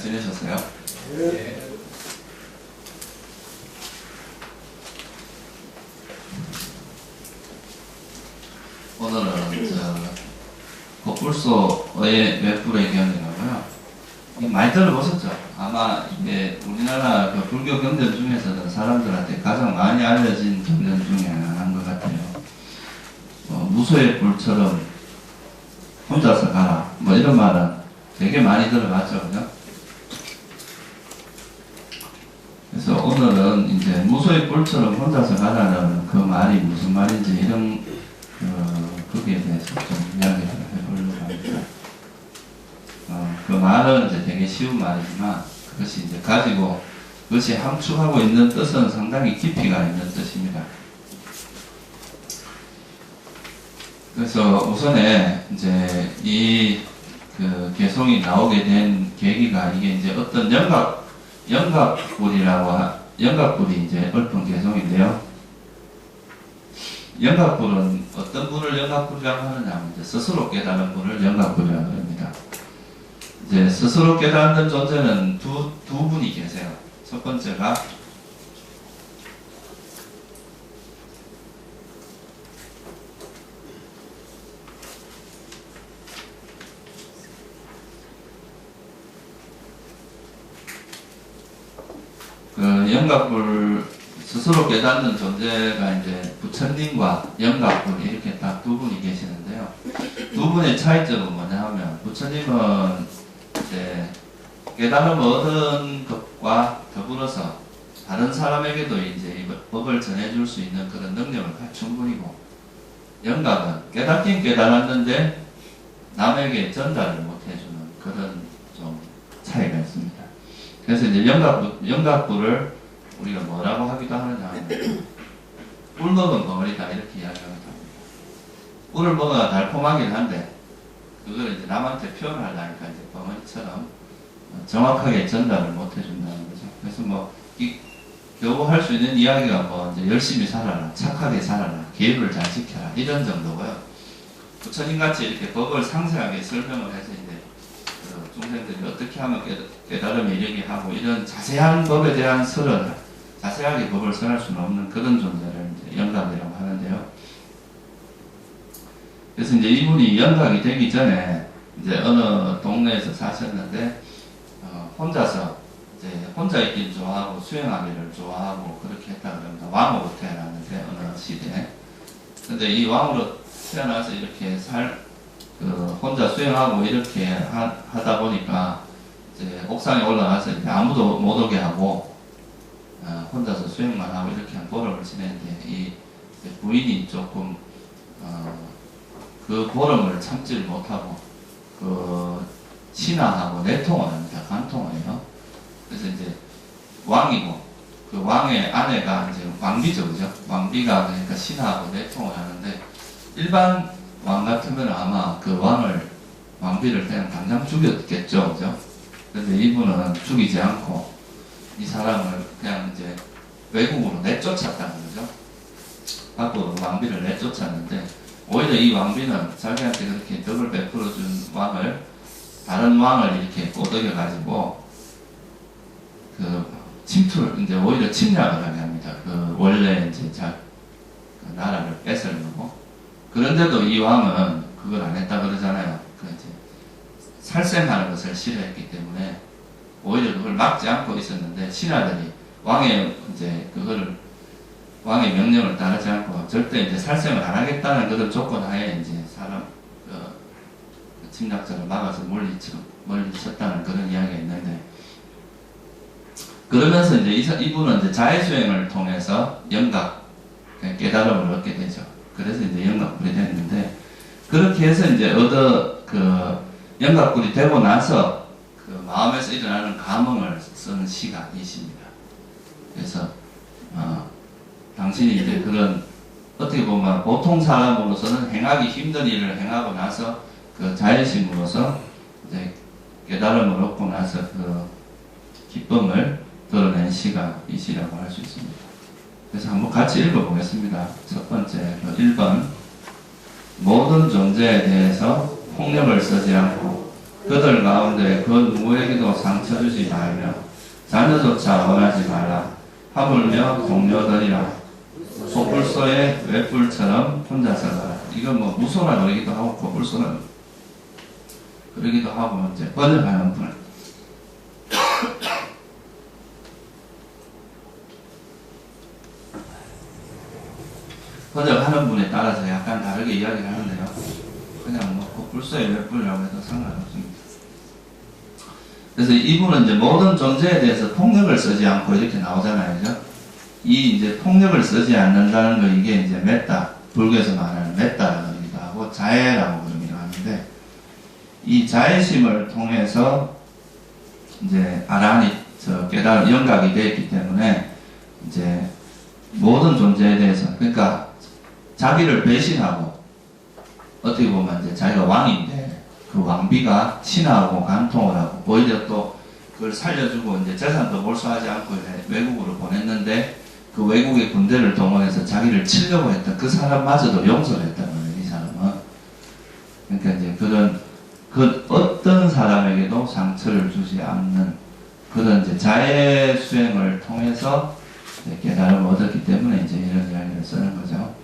지내셨어요? 네. 오늘은 법불소의 외불의 견해라고요. 많이 들어보셨죠? 아마 이게 우리나라 그 불교 경전 중에서는 사람들한테 가장 많이 알려진 경전 중에 하나인 것 같아요. 무소의 불처럼 혼자서 가라. 뭐 이런 말은 되게 많이 들어봤죠, 그죠? 그래서 오늘은 이제 무소의 불처럼 혼자서 가라는 그 말이 무슨 말인지 이런 거기에 대해서 좀 이야기를 해보려고 합니다. 그 말은 이제 되게 쉬운 말이지만 그것이 이제 가지고 그것이 함축하고 있는 뜻은 상당히 깊이가 있는 뜻입니다. 그래서 우선에 이제 이 그 개송이 나오게 된 계기가 이게 이제 어떤 영각불이 이제 얽힌 개송인데요. 영각불은 어떤 분을 영각불이라고 하느냐, 이제 스스로 깨달은 분을 영각불이라고 합니다. 이제 스스로 깨닫는 존재는 두 분이 계세요. 첫 번째가 그 영각불 스스로 깨닫는 존재가 이제 부처님과 영각불 이렇게 딱 두 분이 계시는데요. 두 분의 차이점은 뭐냐 하면 부처님은 이제 깨달음 얻은 것과 더불어서 다른 사람에게도 이제 이 법을 전해줄 수 있는 그런 능력을 갖춘 분이고, 영각은 깨닫긴 깨달았는데 남에게 전달을 못 해주는 그런 좀 차이가 있습니다. 그래서 이제 영각불을 우리가 뭐라고 하기도 하느냐 하면 꿀 먹은 벙어리다 이렇게 이야기하기도 합니다. 꿀을 먹어야 달콤하긴 한데 그걸 이제 남한테 표현하려니까 이제 벙어리처럼 정확하게 전달을 못 해준다는 거죠. 그래서 뭐 겨우 할 수 있는 이야기가 뭐 이제 열심히 살아라, 착하게 살아라, 계율을 잘 지켜라 이런 정도고요. 부처님같이 이렇게 법을 상세하게 설명을 해서 이제 중생들이 어떻게 하면 깨달음에 이르게 하고 이런 자세한 법에 대한 설을 자세하게 법을 설할 수는 없는 그런 존재를 이제 영각이라고 하는데요. 그래서 이제 이분이 영각이 되기 전에 이제 어느 동네에서 사셨는데 혼자서 이제 혼자 있길 좋아하고 수행하기를 좋아하고 그렇게 했다 그럽니다. 왕으로 태어났는데 어느 시대에. 근데 이 왕으로 태어나서 이렇게 혼자 수행하고 이렇게 하다 보니까 이제 옥상에 올라가서 이제 아무도 못 오게 하고 혼자서 수행만 하고 이렇게 한 보름을 지냈는데 이 부인이 조금 그 보름을 참지를 못하고 신하하고 내통을 합니다. 간통을 해요. 그래서 이제 왕이고 그 왕의 아내가 이제 왕비죠, 그죠? 왕비가 그러니까 신하하고 내통을 하는데 일반 왕 같으면 아마 그 왕비를 그냥 당장 죽였겠죠, 그죠? 근데 이분은 죽이지 않고 이 사람을 그냥 이제 외국으로 내쫓았다는 거죠. 밖으로 왕비를 내쫓았는데 오히려 이 왕비는 자기한테 그렇게 덕을 베풀어준 다른 왕을 이렇게 꼬드겨가지고 이제 오히려 침략을 하게 합니다. 원래 이제 그 나라를 뺏으려고. 그런데도 이 왕은 그걸 안 했다 그러잖아요. 이제 살생하는 것을 싫어했기 때문에 오히려 그걸 막지 않고 있었는데 신하들이 왕의 명령을 따르지 않고 절대 이제 살생을 안 하겠다는 그런 조건 하에 이제 침략자를 막아서 물리쳤다는 그런 이야기가 있는데, 그러면서 이제 이분은 이제 자해수행을 통해서 영각, 깨달음을 얻게 되죠. 그래서 이제 영각불이 됐는데, 그렇게 해서 이제 영각불이 되고 나서 그 마음에서 일어나는 감흥을 쓰는 시가 이십니다. 그래서 당신이 이제 그런 어떻게 보면 보통 사람으로서는 행하기 힘든 일을 행하고 나서 그 자의심으로서 이제 깨달음을 얻고 나서 그 기쁨을 드러낸 시가 이 시라고 할 수 있습니다. 그래서 한번 같이 읽어보겠습니다. 첫 번째 1번 모든 존재에 대해서 폭력을 쓰지 않고 그들 가운데 그 누구에게도 상처 주지 말며 자녀조차 원하지 말라. 하물며 동료들이라 소불소의 외뿔처럼 혼자서 가라. 이건 뭐 무소라 그러기도 하고 고불소라 그러기도 하고 이제 번역하는 분. 번역하는 분에 따라서 약간 다르게 이야기를 하는데요. 그냥 뭐 고불소의 외뿔이라고 해도 상관없습니다. 그래서 이분은 이제 모든 존재에 대해서 폭력을 쓰지 않고 이렇게 나오잖아요. 그죠? 이 이제 폭력을 쓰지 않는다는 거 이게 이제 메타, 불교에서 말하는 메타라고 그러기도 하고 자애라고 그러기도 하는데 이 자애심을 통해서 이제 아라한이 깨달은 영각이 되었기 때문에 이제 모든 존재에 대해서 그러니까 자기를 배신하고 어떻게 보면 이제 자기가 왕인데 그 왕비가 친하고 간통을 하고 오히려 또 그걸 살려주고 이제 재산도 몰수하지 않고 외국으로 보냈는데 그 외국의 군대를 동원해서 자기를 치려고 했던 그 사람마저도 용서를 했단 말이에요. 이 사람은. 그러니까 이제 그런 그 어떤 사람에게도 상처를 주지 않는 그런 이제 자애 수행을 통해서 깨달음을 얻었기 때문에 이제 이런 이야기를 쓰는 거죠.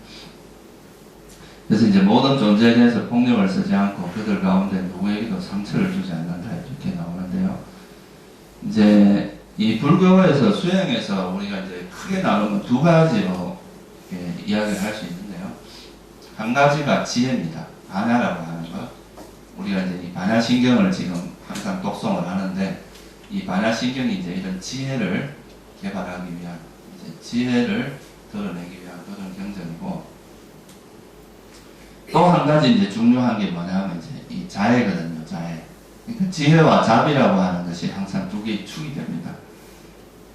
그래서 이제 모든 존재에 대해서 폭력을 쓰지 않고 그들 가운데 누구에게도 상처를 주지 않는다 이렇게 나오는데요. 이제 이 불교에서 수행에서 우리가 이제 크게 나누면 두 가지로 이야기를 할 수 있는데요. 한 가지가 지혜입니다. 반야라고 하는 것. 우리가 이제 이 반야신경을 지금 항상 독송을 하는데 이 반야신경이 이제 이런 지혜를 개발하기 위한 이제 지혜를 드러내기 위한 그런 경전이고 또 한 가지 이제 중요한 게 뭐냐면 이제 이 자애거든요. 자애. 그러니까 지혜와 자비라고 하는 것이 항상 두 개의 축이 됩니다.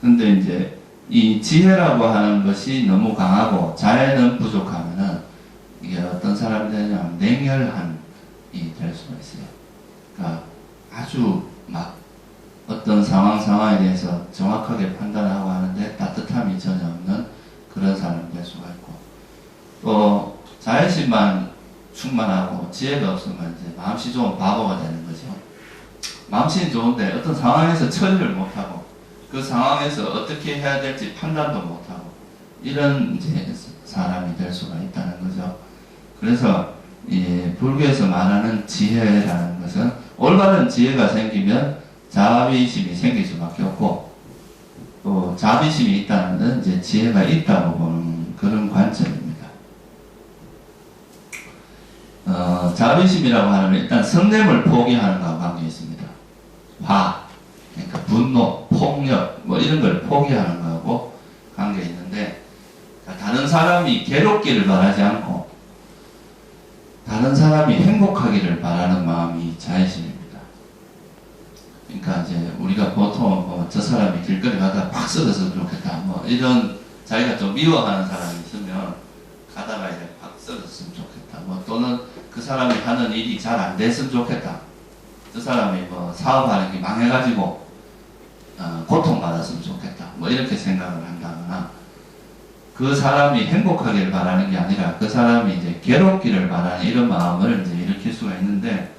근데 이제 이 지혜라고 하는 것이 너무 강하고 자애는 부족하면은 이게 어떤 사람이 되냐면 냉혈한이 될 수가 있어요. 그러니까 아주 막 어떤 상황에 대해서 정확하게 판단하고 하는데 따뜻함이 전혀 없는 그런 사람이 될 수가 있고 또 자애심만 충만하고 지혜가 없으면 이제 마음씨 좋은 바보가 되는 거죠. 마음씨는 좋은데 어떤 상황에서 처리를 못하고 그 상황에서 어떻게 해야 될지 판단도 못하고 이런 이제 사람이 될 수가 있다는 거죠. 그래서 이 불교에서 말하는 지혜라는 것은 올바른 지혜가 생기면 자비심이 생길 수밖에 없고 또 자비심이 있다는 건 이제 지혜가 있다고 보는 그런 관점입니다. 자비심이라고 하면 일단 성냄을 포기하는 것과 관계 있습니다. 화, 그러니까 분노, 폭력, 뭐 이런 걸 포기하는 거하고 관계 있는데, 그러니까 다른 사람이 괴롭기를 바라지 않고, 다른 사람이 행복하기를 바라는 마음이 자애심입니다. 그러니까 이제 우리가 보통 저 사람이 길거리 가다가 확 쓰러졌으면 좋겠다, 뭐 이런 자기가 좀 미워하는 사람이 있으면 가다가 이제 확 쓰러졌으면 좋겠다, 뭐 또는 그 사람이 하는 일이 잘 안 됐으면 좋겠다. 저 사람이 뭐 사업하는 게 망해가지고 고통받았으면 좋겠다. 뭐 이렇게 생각을 한다거나 그 사람이 행복하기를 바라는 게 아니라 그 사람이 이제 괴롭기를 바라는 이런 마음을 이제 일으킬 수가 있는데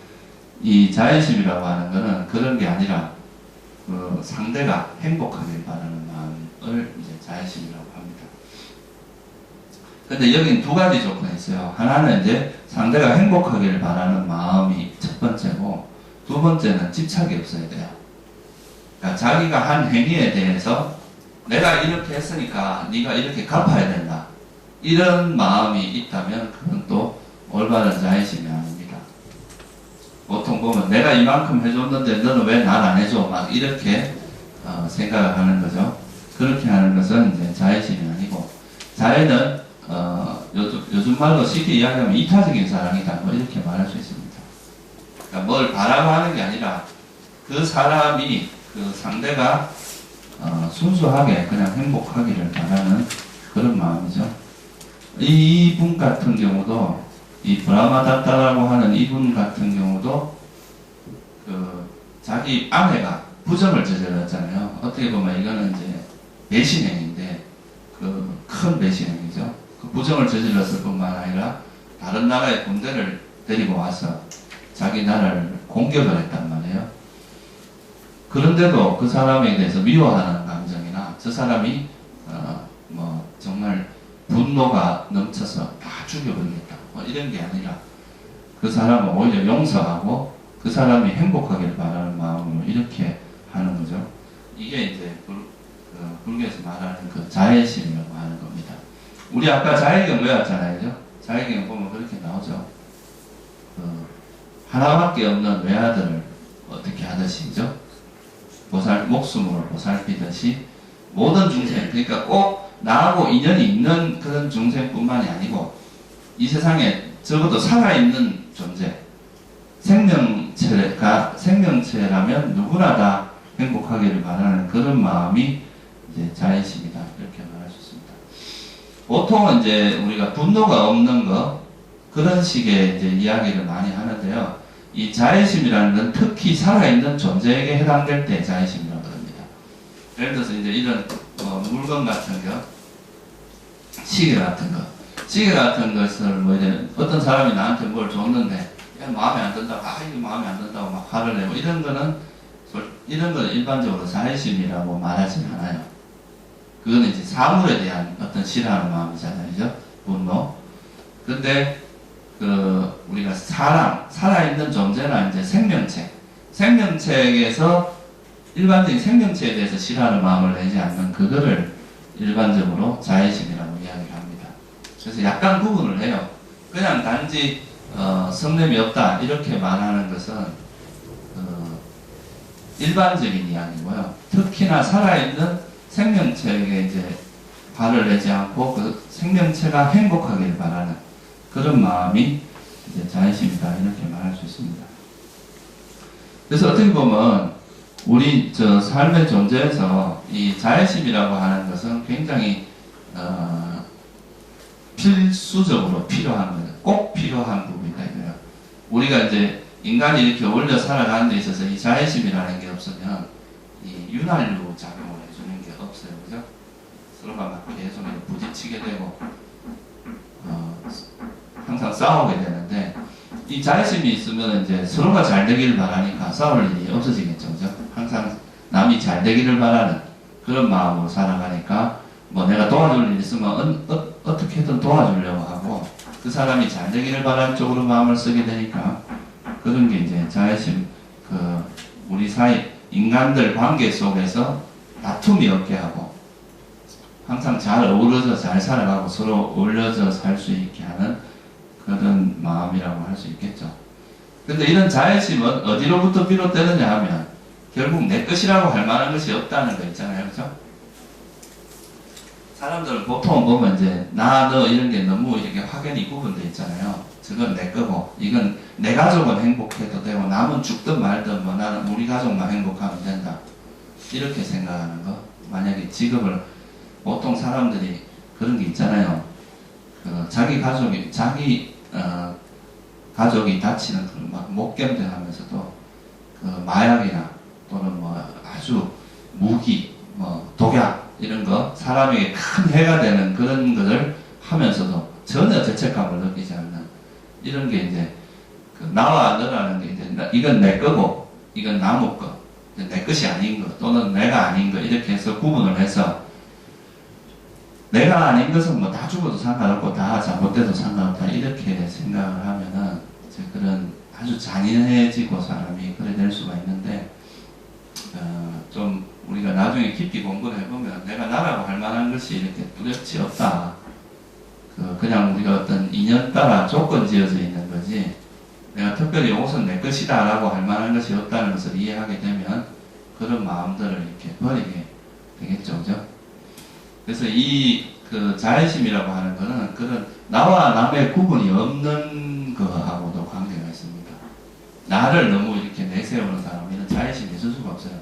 이 자애심이라고 하는 거는 그런 게 아니라 그 상대가 행복하기를 바라는 마음을 이제 자애심이라고 합니다. 근데 여기는 두 가지 조건이 있어요. 하나는 이제 상대가 행복하기를 바라는 마음이 첫 번째고 두 번째는 집착이 없어야 돼요. 그러니까 자기가 한 행위에 대해서 내가 이렇게 했으니까 네가 이렇게 갚아야 된다. 이런 마음이 있다면 그건 또 올바른 자애심이 아닙니다. 보통 보면 내가 이만큼 해줬는데 너는 왜 날 안 해줘? 막 이렇게 생각을 하는 거죠. 그렇게 하는 것은 이제 자애심이 아니고 자애는 요즘 말로 쉽게 이야기하면 이타적인 사랑이다. 뭐 이렇게 말할 수 있습니다. 그러니까 뭘 바라고 하는 게 아니라 그 사람이 그 상대가 순수하게 그냥 행복하기를 바라는 그런 마음이죠. 이분 같은 경우도 이 브라마다타라고 하는 이분 같은 경우도 그 자기 아내가 부정을 저질렀잖아요. 어떻게 보면 이거는 이제 배신행인데 그 큰 배신행이죠. 그 부정을 저질렀을 뿐만 아니라 다른 나라의 군대를 데리고 와서 자기 나라를 공격을 했단 말이에요. 그런데도 그 사람에 대해서 미워하는 감정이나 저 사람이 뭐 정말 분노가 넘쳐서 다 죽여버리겠다 뭐 이런 게 아니라 그 사람은 오히려 용서하고 그 사람이 행복하길 바라는 마음으로 이렇게 하는 거죠. 이게 이제 불교에서 말하는 그 자애심이라고 하는 겁니다. 우리 아까 자애경 외웠잖아요. 그죠? 자애경 보면 그렇게 나오죠. 하나밖에 없는 외아들을 어떻게 하듯이, 그죠? 목숨으로 보살피듯이 모든 중생, 그러니까 꼭 나하고 인연이 있는 그런 중생뿐만이 아니고 이 세상에 적어도 살아있는 존재, 생명체라면 누구나 다 행복하기를 바라는 그런 마음이 이제 자애심이다. 이렇게 말할 수 있습니다. 보통은 이제 우리가 분노가 없는 거, 그런 식의 이제 이야기를 많이 하는데요. 이 자애심이라는 건 특히 살아있는 존재에게 해당될 때 자애심이라고 합니다. 예를 들어서 이제 이런 물건 같은 거, 시계 같은 것을 뭐 이제 어떤 사람이 나한테 뭘 줬는데 마음에 안 든다고, 이거 마음에 안 든다고 막 화를 내고 이런 거는 일반적으로 자애심이라고 말하진 않아요. 그거는 이제 사물에 대한 어떤 싫어하는 마음이잖아요. 그죠? 분노. 근데 우리가 살아있는 존재나 이제 생명체에게서 일반적인 생명체에 대해서 싫어하는 마음을 내지 않는 그거를 일반적으로 자애심이라고 이야기를 합니다. 그래서 약간 구분을 해요. 그냥 단지 성냄이 없다 이렇게 말하는 것은 일반적인 이야기고요. 특히나 살아있는 생명체에게 이제 화를 내지 않고 그 생명체가 행복하길 바라는 그런 마음이 이제 자애심이다 이렇게 말할 수 있습니다. 그래서 어떻게 보면 우리 삶의 존재에서 이 자애심이라고 하는 것은 굉장히 필수적으로 필요한 거예요. 꼭 필요한 부분이다 이거예요. 우리가 이제 인간이 이렇게 올려 살아가는 데 있어서 이 자애심이라는 게 없으면 이 윤활유 작용을 해주는 게 없어요, 그죠? 서로가 막 계속 부딪히게 되고 항상 싸우게 되는데 이 자애심이 있으면 이제 서로가 잘 되기를 바라니까 싸울 일이 없어지겠죠, 그죠? 항상 남이 잘 되기를 바라는 그런 마음으로 살아가니까 뭐 내가 도와줄 일 있으면 어떻게든 도와주려고 하고 그 사람이 잘 되기를 바라는 쪽으로 마음을 쓰게 되니까 그런 게 이제 자애심, 우리 사이 인간들 관계 속에서 다툼이 없게 하고 항상 잘 어우러져 잘 살아가고 서로 어울려져 살 수 있게 하는 그런 마음이라고 할 수 있겠죠. 근데 이런 자애심은 어디로부터 비롯되느냐 하면 결국 내 것이라고 할 만한 것이 없다는 거 있잖아요. 그죠? 사람들은 보통 보면 이제 나, 너 이런 게 너무 이렇게 확연히 구분되어 있잖아요. 저건 내 거고 이건 내 가족은 행복해도 되고 남은 죽든 말든 뭐 나는 우리 가족만 행복하면 된다. 이렇게 생각하는 거. 만약에 직업을 보통 사람들이 그런 게 있잖아요. 자기 가족이 다치는 그런 막 못 견뎌하면서도 마약이나 또는 뭐 아주 무기, 뭐 독약 이런 거 사람에게 큰 해가 되는 그런 것을 하면서도 전혀 죄책감을 느끼지 않는 이런 게 이제 나와 너라는 게 이제 이건 내 거고 이건 남의 거, 내 것이 아닌 거 또는 내가 아닌 거 이렇게 해서 구분을 해서 내가 아닌 것은 뭐 다 죽어도 상관없고 다 잘못돼도 상관없다 이렇게 생각을 하면은 이제 그런 아주 잔인해지고 사람이 그래 될 수가 있는데 좀 우리가 나중에 깊이 공부를 해보면 내가 나라고 할 만한 것이 이렇게 뚜렷이 없다. 그냥 우리가 어떤 인연 따라 조건 지어져 있는 거지 내가 특별히 이것은 내 것이다 라고 할 만한 것이 없다는 것을 이해하게 되면 그런 마음들을 이렇게 버리게 되겠죠. 그죠? 그래서 자애심이라고 하는 거는 그런 나와 남의 구분이 없는 거하고도 관계가 있습니다. 나를 너무 이렇게 내세우는 사람은 자애심이 있을 수가 없어요.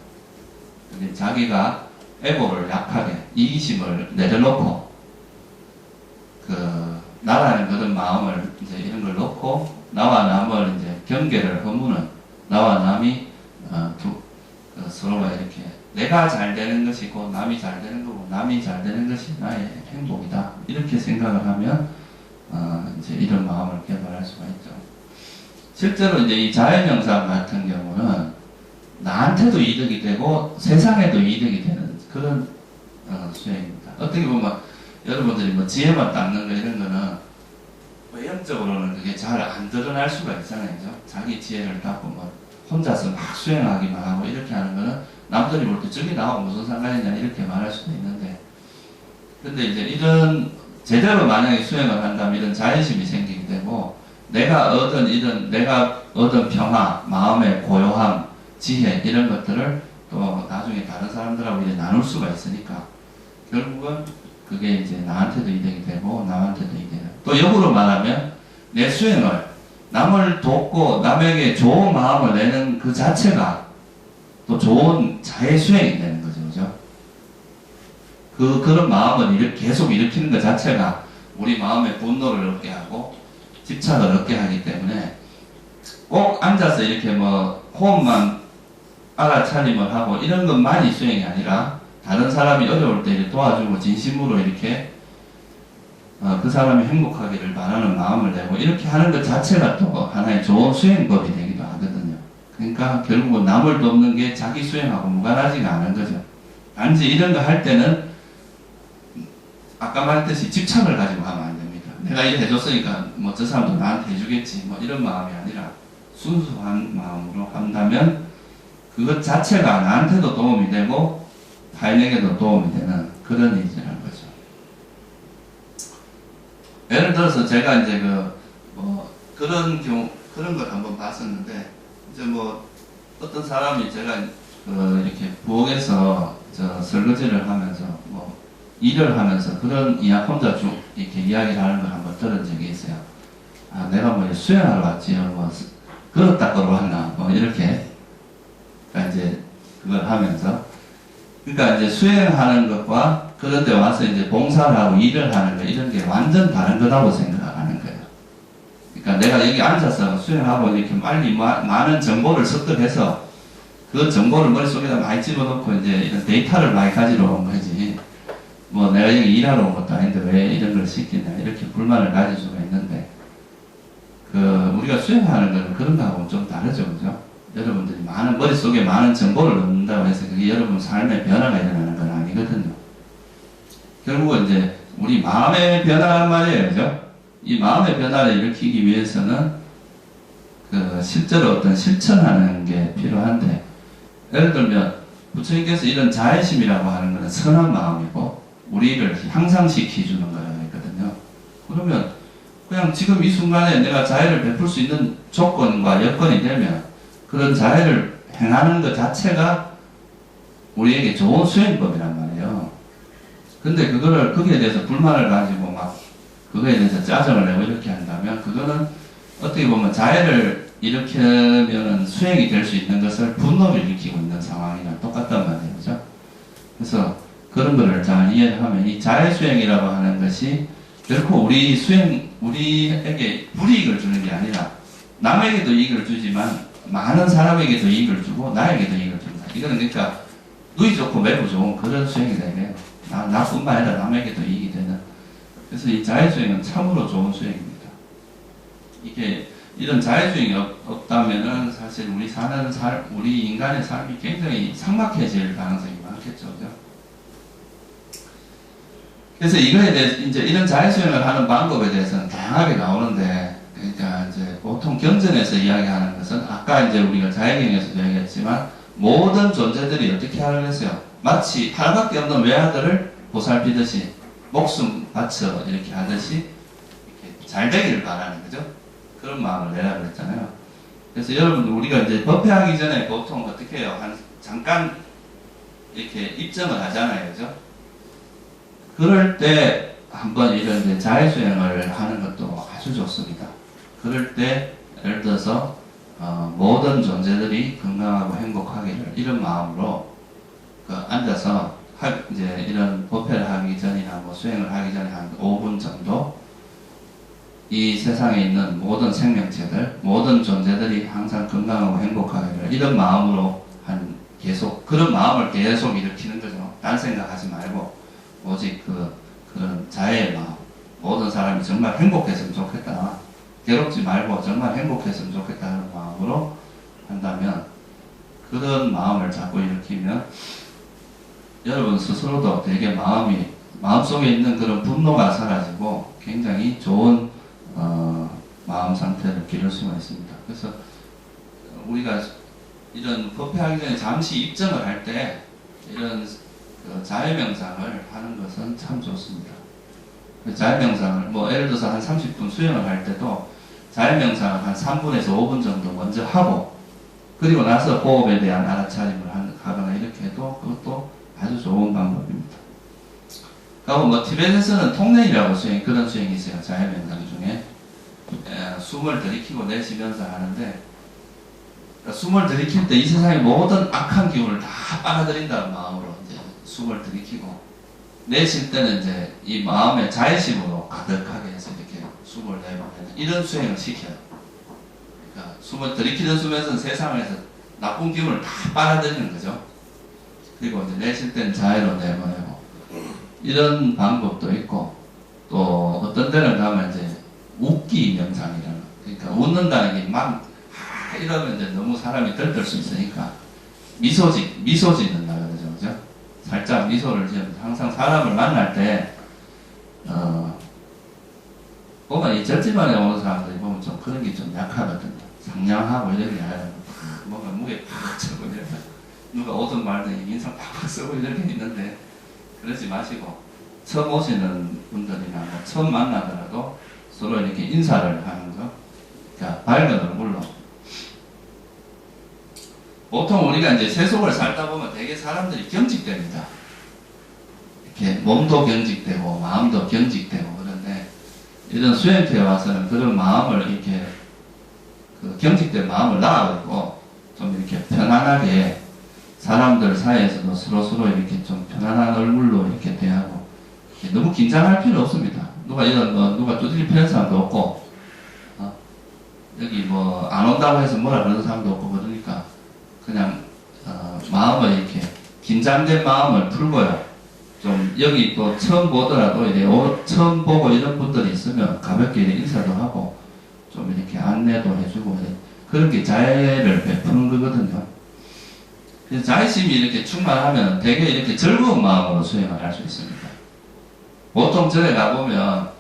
근데 자기가 에고를 약하게 이기심을 내려놓고 나라는 그런 마음을 이제 이런 걸 놓고 나와 남을 이제 경계를 허무는 나와 남이 서로가 이렇게 내가 잘 되는 것이고 남이 잘 되는 거고 남이 잘 되는 것이 나의 행복이다 이렇게 생각을 하면 이제 이런 마음을 개발할 수가 있죠. 실제로 이제 이 자애명상 같은 경우는 나한테도 이득이 되고 세상에도 이득이 되는 그런 수행입니다. 어떻게 보면 여러분들이 뭐 지혜만 닦는 거 이런 거는 외형적으로는 그게 잘 안 드러날 수가 있잖아요. 그죠? 자기 지혜를 닦고 뭐 혼자서 막 수행하기만 하고 이렇게 하는 거는 남들이 볼 때 저기 나하고 무슨 상관이냐 이렇게 말할 수도 있는데, 근데 이제 이런 제대로 만약에 수행을 한다면 이런 자의심이 생기게 되고 내가 얻은 평화, 마음의 고요함, 지혜 이런 것들을 또 나중에 다른 사람들하고 이제 나눌 수가 있으니까 결국은 그게 이제 나한테도 이득이 되고 남한테도 이득이 되고, 또 역으로 말하면 내 수행을 남을 돕고 남에게 좋은 마음을 내는 그 자체가 또 좋은 자의 수행이 되는 거죠. 그죠? 그런 마음을 계속 일으키는 것 자체가 우리 마음의 분노를 얻게 하고 집착을 얻게 하기 때문에 꼭 앉아서 이렇게 뭐 호흡만 알아차림을 하고 이런 것만이 수행이 아니라 다른 사람이 어려울 때 이렇게 도와주고 진심으로 이렇게 그 사람이 행복하기를 바라는 마음을 내고 이렇게 하는 것 자체가 또 하나의 좋은 수행법이 되기도 하거든요. 그러니까 결국은 남을 돕는 게 자기 수행하고 무관하지가 않은 거죠. 단지 이런 거 할 때는 아까 말했듯이 집착을 가지고 하면 안 됩니다. 내가 이거 해줬으니까 뭐 저 사람도 나한테 해주겠지 뭐 이런 마음이 아니라 순수한 마음으로 한다면 그것 자체가 나한테도 도움이 되고 타인에게도 도움이 되는 그런 일이라는 거죠. 예를 들어서 제가 이제 그런 걸 한번 봤었는데, 이제 뭐 어떤 사람이 제가 이렇게 부엌에서 설거지를 하면서 뭐 일을 하면서 그런 혼자 쭉 이렇게 이야기를 하는 걸 한번 들은 적이 있어요. 아, 내가 뭐 수행하러 왔지, 뭐 그릇 닦으러 왔나, 뭐 이렇게. 그러니까 이제 그걸 하면서, 그러니까 이제 수행하는 것과 그런 데 와서 이제 봉사를 하고 일을 하는 거 이런 게 완전 다른 거라고 생각하는 거예요. 그러니까 내가 여기 앉아서 수행하고 이렇게 빨리 많은 정보를 습득해서 그 정보를 머릿속에다 많이 집어넣고 이제 이런 데이터를 많이 가지러 온 거지. 뭐 내가 여기 일하러 온 것도 아닌데 왜 이런 걸 시키냐 이렇게 불만을 가질 수가 있는데, 우리가 수행하는 건 그런 거하고는 좀 다르죠. 그죠? 여러분들이 머릿속에 많은 정보를 넣는다고 해서 그게 여러분 삶의 변화가 일어나는 건 아니거든요. 결국은 이제 우리 마음의 변화란 말이에요. 그죠? 이 마음의 변화를 일으키기 위해서는 실제로 어떤 실천하는 게 필요한데, 예를 들면 부처님께서 이런 자애심이라고 하는 것은 선한 마음이고 우리를 향상시키주는 거거든요. 그러면 그냥 지금 이 순간에 내가 자애를 베풀 수 있는 조건과 여건이 되면 그런 자애를 행하는 것 자체가 우리에게 좋은 수행법이란 말이에요. 근데 거기에 대해서 불만을 가지고 막 그거에 대해서 짜증을 내고 이렇게 한다면 그거는 어떻게 보면 자애를 일으키면 수행이 될 수 있는 것을 분노를 일으키고 있는 상황이랑 똑같단 말이에요. 그죠? 그래서 그런 거를 잘 이해하면 이 자애 수행이라고 하는 것이 결코 우리에게 불이익을 주는 게 아니라 남에게도 이익을 주지만 많은 사람에게도 이익을 주고 나에게도 이익을 준다. 이거는 그러니까 누이 좋고 매부 좋은 그런 수행이 되네요. 나뿐만 아니라 남에게도 이익이 되는. 그래서 이 자애 수행은 참으로 좋은 수행입니다. 이게 이런 자애 수행이 없다면은 사실 우리 인간의 삶이 굉장히 삭막해질 가능성이 많겠죠. 그죠? 그래서 이거에 대해서 이제 이런 자애 수행을 하는 방법에 대해서는 다양하게 나오는데, 그러니까 이제 보통 경전에서 이야기하는 것은 아까 이제 우리가 자애경에서도 얘기했지만 모든 존재들이 어떻게 하려고 했어요? 마치 하나밖에 없는 외아들을 보살피듯이 목숨 바쳐 이렇게 하듯이 이렇게 잘 되기를 바라는 거죠. 그런 마음을 내라고 했잖아요. 그래서 여러분 우리가 이제 법회하기 전에 보통 어떻게 해요? 잠깐 이렇게 입정을 하잖아요. 그죠? 그럴 때 한번 이런 이제 자애수행을 하는 것도 아주 좋습니다. 그럴 때 예를 들어서 모든 존재들이 건강하고 행복하기를 이런 마음으로 앉아서 이제 이런 법회를 하기 전이나 뭐 수행을 하기 전에 한 5분 정도 이 세상에 있는 모든 생명체들, 모든 존재들이 항상 건강하고 행복하기를 이런 마음으로 계속 그런 마음을 계속 일으키는 거죠. 딴 생각하지 말고 오직 그런 자애의 마음, 모든 사람이 정말 행복했으면 좋겠다, 괴롭지 말고 정말 행복했으면 좋겠다는 마음으로 한다면 그런 마음을 자꾸 일으키면 여러분 스스로도 되게 마음속에 있는 그런 분노가 사라지고 굉장히 좋은 마음 상태를 기를 수가 있습니다. 그래서 우리가 이런 법회하기 전에 잠시 입정을 할 때 이런 자해명상을 하는 것은 참 좋습니다. 자해명상을 예를 들어서 한 30분 수행을 할 때도 자해명상을 한 3분에서 5분 정도 먼저 하고 그리고 나서 호흡에 대한 알아차림을 하거나 이렇게 해도 그것도 아주 좋은 방법입니다. 그리고 티벳에서는 통렌이라고 그런 수행이 있어요. 자해명상 중에 숨을 들이키고 내쉬면서 하는데 숨을 들이킬 때 이 세상의 모든 악한 기운을 다 빨아들인다는 마음으로 이제 숨을 들이키고 내쉴 때는 이제 이 마음의 자애심으로 가득하게 해서 이렇게 숨을 내보내는 이런 수행을 시켜요. 그러니까 숨을 들이키는 숨에서는 세상에서 나쁜 기운을 다 빨아들이는 거죠. 그리고 이제 내쉴 때는 자애로 내보내고 이런 방법도 있고 또 어떤 데는 가면 이제 웃기 명상이라는 그러니까 웃는다는 게 막 이러면 이제 너무 사람이 들뜰 수 있으니까 미소 짓는다 그러죠, 그죠? 살짝 미소를 지으면서 항상 사람을 만날 때 보면 이 절집안에 오는 사람들이 보면 좀 그런 게 좀 약하거든요. 상냥하고 이런 게 아니라 뭔가 무게 팍 쳐고 이러면 누가 오든 말든 인상 팍 쓰고 이런 게 있는데 그러지 마시고 처음 오시는 분들이나 처음 만나더라도 서로 이렇게 인사를 하는 거, 그러니까 밝은 얼굴로. 보통 우리가 이제 세속을 살다 보면 되게 사람들이 경직됩니다. 이렇게 몸도 경직되고 마음도 경직되고 그런데 이런 수행터에 와서는 그런 마음을 이렇게 경직된 마음을 놔버리고 좀 이렇게 편안하게 사람들 사이에서도 서로 이렇게 좀 편안한 얼굴로 이렇게 대하고 너무 긴장할 필요 없습니다. 누가 두드리 패는 사람도 없고 여기 안 온다고 해서 뭐라 그러는 사람도 없고 그러니까 그냥 마음을 이렇게 긴장된 마음을 풀고요. 좀 여기 또 처음 보더라도 이제 처음 보고 이런 분들이 있으면 가볍게 인사도 하고 좀 이렇게 안내도 해주고 그런 게 자애를 베푸는 거거든요. 그래서 자애심이 이렇게 충만하면 되게 이렇게 즐거운 마음으로 수행을 할 수 있습니다. 보통 절에 가보면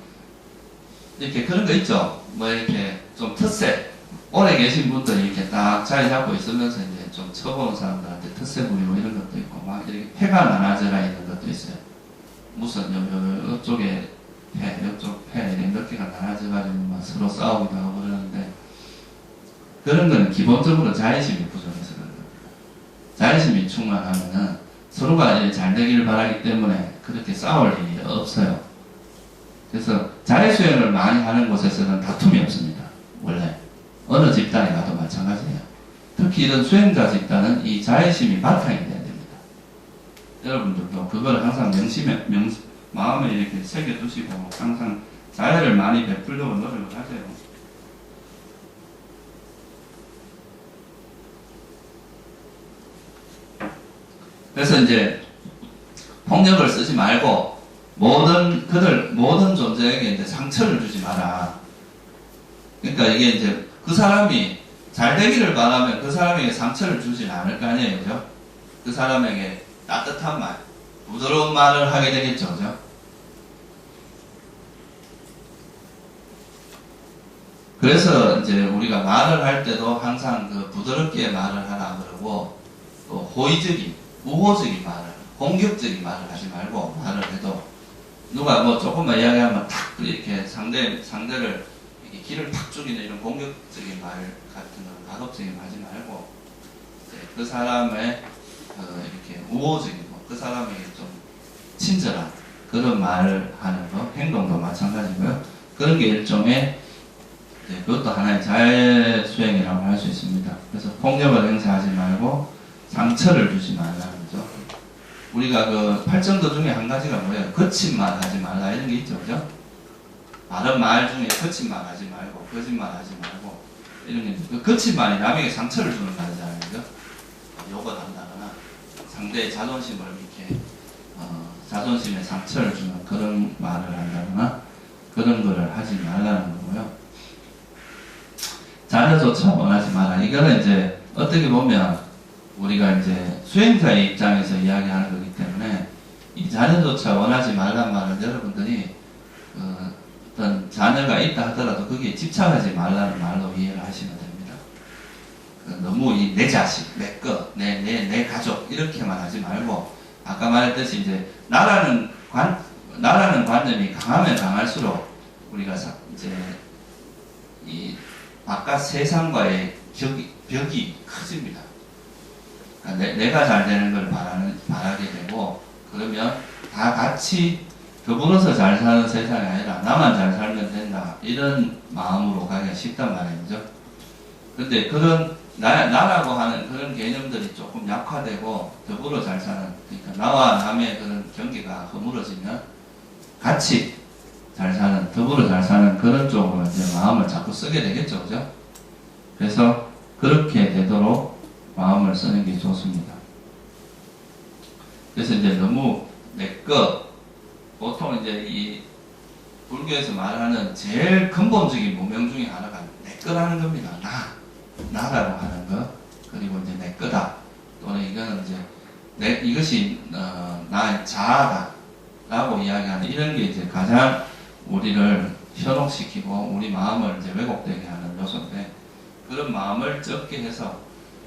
이렇게 그런 거 있죠. 이렇게 좀 텃세 오래 계신 분들이 이렇게 딱 자리 잡고 있으면서 이제 좀 쳐보는 사람들한테 텃세 부리고 이런 것도 있고 막 이렇게 폐가 나눠져가 있는 것도 있어요. 무슨 이쪽에 폐, 이쪽 폐 이렇게 몇 개가 나눠져가지고 막 서로 싸우기도 하고 그러는데 그런 거는 기본적으로 자애심이 부족해서 그런 겁니다. 자애심이 충만하면은 서로가 잘 되기를 바라기 때문에 그렇게 싸울 일이 없어요. 그래서 자애수행을 많이 하는 곳에서는 다툼이 없습니다. 원래 어느 집단에 가도 마찬가지예요. 특히 이런 수행자 집단은 이 자애심이 바탕이 돼야 됩니다. 여러분들도 그걸 항상 마음에 이렇게 새겨두시고 항상 자애를 많이 베풀려고 노력을 하세요. 그래서 이제 폭력을 쓰지 말고 모든 존재에게 이제 상처를 주지 마라. 그러니까 이게 이제 그 사람이 잘 되기를 바라면 그 사람에게 상처를 주진 않을 거 아니에요, 그죠? 그 사람에게 따뜻한 말, 부드러운 말을 하게 되겠죠, 그죠? 그래서 이제 우리가 말을 할 때도 항상 부드럽게 말을 하라 그러고 또 호의적인, 우호적인 말을, 공격적인 말을 하지 말고 말을 해도 누가 조금만 이야기하면 탁 이렇게 상대를 이렇게 기를 팍 죽이는 이런 공격적인 말 같은 건 가급적이면 하지 말고 그 사람의 이렇게 우호적이고 그 사람에게 좀 친절한 그런 말을 하는 거, 행동도 마찬가지고요. 그런 게 일종의 그것도 하나의 자애 수행이라고 할 수 있습니다. 그래서 폭력을 행사하지 말고 상처를 주지 말라는 거죠. 우리가 팔정도 중에 한 가지가 뭐예요? 거친 말 하지 말라 이런 게 있죠, 그죠? 바른 말 중에 거친 말 하지 말고 거짓말 하지 말고 이런 게 있죠. 거친 말이 남에게 상처를 주는 말이잖아요, 그죠? 욕을 한다거나 상대의 자존심을 이렇게 자존심에 상처를 주는 그런 말을 한다거나 그런 거를 하지 말라는 거고요. 자녀조차 원하지 마라. 이거는 이제 어떻게 보면 우리가 이제 수행자의 입장에서 이야기하는 거기 때문에 이 자녀조차 원하지 말란 말은 여러분들이 어떤 자녀가 있다 하더라도 거기에 집착하지 말라는 말로 이해를 하시면 됩니다. 너무 내 자식, 내 거, 내 가족 이렇게만 하지 말고 아까 말했듯이 이제 나라는 관념이 강하면 강할수록 우리가 이제 이 바깥 세상과의 벽이 커집니다. 그러니까 내가 잘 되는 걸 바라게 되고 그러면 다 같이 더불어서 잘 사는 세상이 아니라 나만 잘 살면 된다 이런 마음으로 가기가 쉽단 말이죠. 근데 그런 나라고 하는 그런 개념들이 조금 약화되고 더불어 잘 사는, 그러니까 나와 남의 그런 경계가 허물어지면 같이 잘 사는, 더불어 잘 사는 그런 쪽으로 이제 마음을 자꾸 쓰게 되겠죠, 그죠? 그래서 그렇게 되도록 마음을 쓰는 게 좋습니다. 그래서 이제 너무 내 것, 보통 이제 이 불교에서 말하는 제일 근본적인 무명 중에 하나가 내 거라는 겁니다. 나라고 하는 것, 그리고 이제 내 거다. 또는 이거는 이제 이것이 나의 자아다. 라고 이야기하는 이런 게 이제 가장 우리를 현혹시키고 우리 마음을 이제 왜곡되게 하는 요소인데, 그런 마음을 적게 해서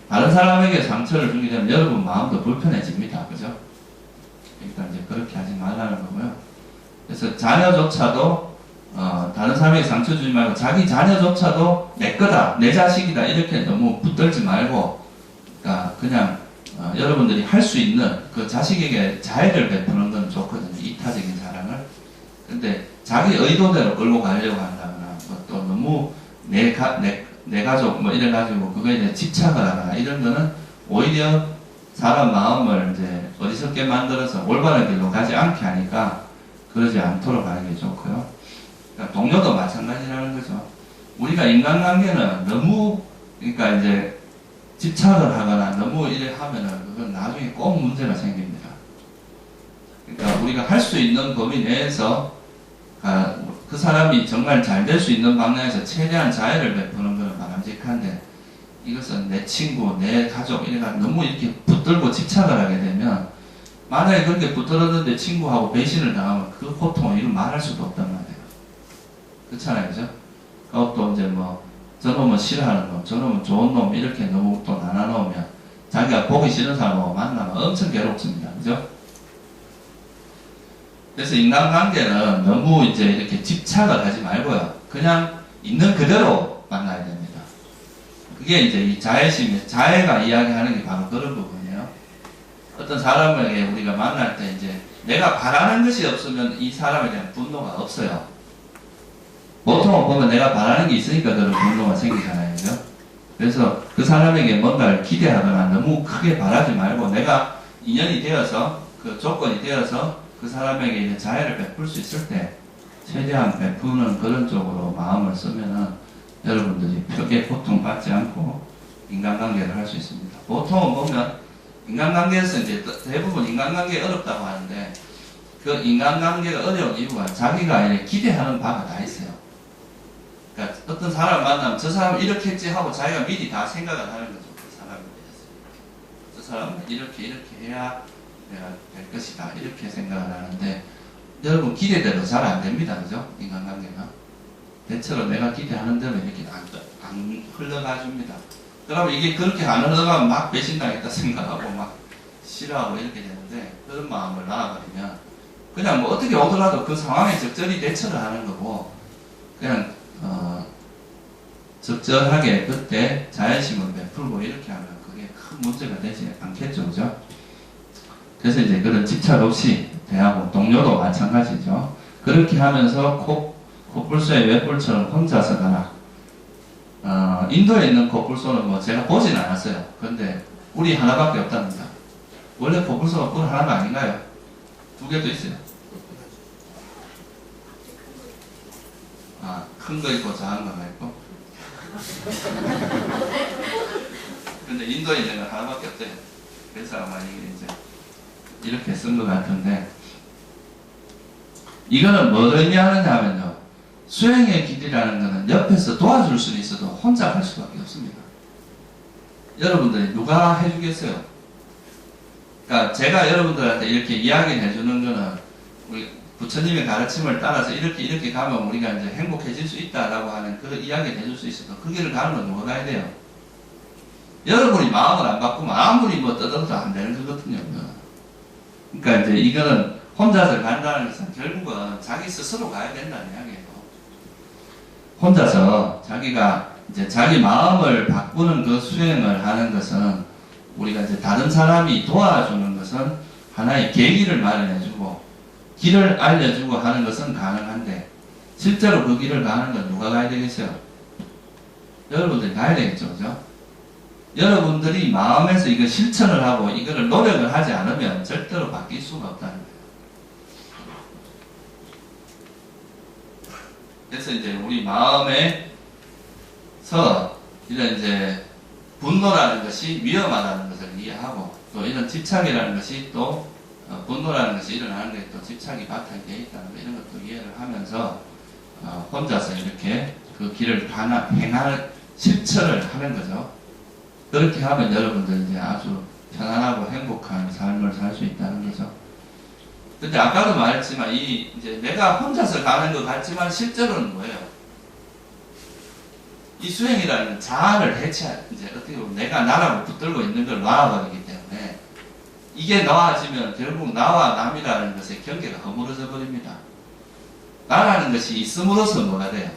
다른 사람에게 상처를 주게 되면 여러분 마음도 불편해집니다. 그죠? 그러니까 이제 그렇게 하지 말라는 거고요. 그래서 자녀조차도 다른 사람에게 상처 주지 말고 자기 자녀조차도 내 거다, 내 자식이다 이렇게 너무 붙들지 말고, 그러니까 그냥 여러분들이 할 수 있는 그 자식에게 자애를 베푸는 건 좋거든요. 이타적인 사랑을. 근데 자기 의도대로 끌고 가려고 한다거나 또 너무 내 가족 뭐 이래가지고 그거에 대해 집착을 하거나 이런 거는 오히려 사람 마음을 이제 어리석게 만들어서 올바른 길로 가지 않게 하니까 그러지 않도록 하는 게 좋고요. 그러니까 동료도 마찬가지라는 거죠. 우리가 인간관계는 너무, 그러니까 이제 집착을 하거나 너무 이래 하면은 그건 나중에 꼭 문제가 생깁니다. 그러니까 우리가 할 수 있는 범위 내에서 그 사람이 정말 잘 될 수 있는 방향에서 최대한 자애를 베푸는 것은 바람직한데, 이것은 내 친구, 내 가족 이래가 너무 이렇게 붙들고 집착을 하게 되면, 만약에 그렇게 붙들었는데 친구하고 배신을 당하면 그 고통을 이루 말할 수도 없단 말이에요. 그렇잖아요, 그죠? 그것도 이제 뭐 저놈은 싫어하는 놈, 저놈은 좋은 놈 이렇게 너무 또 나눠놓으면 자기가 보기 싫은 사람하고 만나면 엄청 괴롭습니다. 그죠? 그래서 인간관계는 너무 이제 이렇게 집착을 하지 말고요. 그냥 있는 그대로 만나야 됩니다. 그게 이제 이 자애가 이야기하는 게 바로 그런 부분이에요. 어떤 사람에게 우리가 만날 때 이제 내가 바라는 것이 없으면 이 사람에 대한 분노가 없어요. 보통 보면 내가 바라는 게 있으니까 그런 분노가 생기잖아요. 그죠? 그래서 그 사람에게 뭔가를 기대하거나 너무 크게 바라지 말고 내가 인연이 되어서 그 조건이 되어서 그 사람에게 이제 자애를 베풀 수 있을 때 최대한 베푸는 그런 쪽으로 마음을 쓰면은 여러분들이 벽에 고통받지 않고 인간관계를 할 수 있습니다. 보통은 보면 인간관계에서 이제 대부분 인간관계 어렵다고 하는데, 그 인간관계가 어려운 이유가 자기가 이렇게 기대하는 바가 다 있어요. 그러니까 어떤 사람을 만나면 저 사람은 이렇게 했지 하고 자기가 미리 다 생각을 하는 거죠. 그 사람에 대해서. 저 사람은 이렇게 해야 내가 될 것이다. 이렇게 생각을 하는데, 여러분 기대대로 잘 안 됩니다. 그죠? 인간관계가. 대체로 내가 기대하는 대로 이렇게 안 흘러가 줍니다. 그러면 이게 그렇게 안 흘러가면 막 배신당했다 생각하고 막 싫어하고 이렇게 되는데, 그런 마음을 놔버리면 그냥 뭐 어떻게 오더라도 그 상황에 적절히 대처를 하는 거고, 그냥 적절하게 그때 자애심을 베풀고 이렇게 하면 그게 큰 문제가 되지 않겠죠. 그죠? 그래서 이제 그런 집착 없이 대하고, 동료도 마찬가지죠. 그렇게 하면서 코뿔소의 외뿔처럼 혼자서 가라. 인도에 있는 코뿔소는 뭐 제가 보진 않았어요. 그런데 뿔이 하나밖에 없답니다. 원래 코뿔소가 뿔 하나가 아닌가요? 두 개도 있어요. 큰 거 있고 작은 거가 있고. 근데 인도에 있는 건 하나밖에 없대요. 그래서 아마 이게 이제 이렇게 쓴 것 같은데, 이거는 뭘 의미하느냐 하면요, 수행의 길이라는 것은 옆에서 도와줄 수는 있어도 혼자 할 수밖에 없습니다. 여러분들이 누가 해주겠어요? 그러니까 제가 여러분들한테 이렇게 이야기를 해주는 거는 우리 부처님의 가르침을 따라서 이렇게 가면 우리가 이제 행복해질 수 있다라고 하는 그 이야기를 해줄 수 있어도 그 길을 가는 건 누가 가야 돼요? 여러분이 마음을 안 바꾸면 아무리 뭐 떠들어도 안 되는 거거든요. 그러니까 이제 이거는 혼자서 간다는 것은 결국은 자기 스스로 가야 된다는 이야기예요. 혼자서 자기가 이제 자기 마음을 바꾸는 그 수행을 하는 것은 우리가 이제 다른 사람이 도와주는 것은 하나의 계기를 마련해주고 길을 알려주고 하는 것은 가능한데 실제로 그 길을 가는 건 누가 가야 되겠어요? 여러분들이 가야 되겠죠, 그죠? 여러분들이 마음에서 이거 실천을 하고 이거를 노력을 하지 않으면 절대로 바뀔 수가 없다는 거예요. 그래서 이제 우리 마음에서 이런 이제 분노라는 것이 위험하다는 것을 이해하고 또 이런 집착이라는 것이 또 분노라는 것이 일어나는 게 또 집착이 바탕이 되어 있다는 거 이런 것도 이해를 하면서 혼자서 이렇게 그 길을 행할 실천을 하는 거죠. 그렇게 하면 여러분들 이제 아주 편안하고 행복한 삶을 살 수 있다는 거죠. 근데 아까도 말했지만 이제 내가 혼자서 가는 것 같지만 실제로는 뭐예요? 이 수행이라는 자아를 이제 어떻게 보면 내가 나라고 붙들고 있는 걸 놔버리기 때문에 이게 나아지면 결국 나와 남이라는 것의 경계가 허물어져 버립니다. 나라는 것이 있음으로써 뭐가 돼요?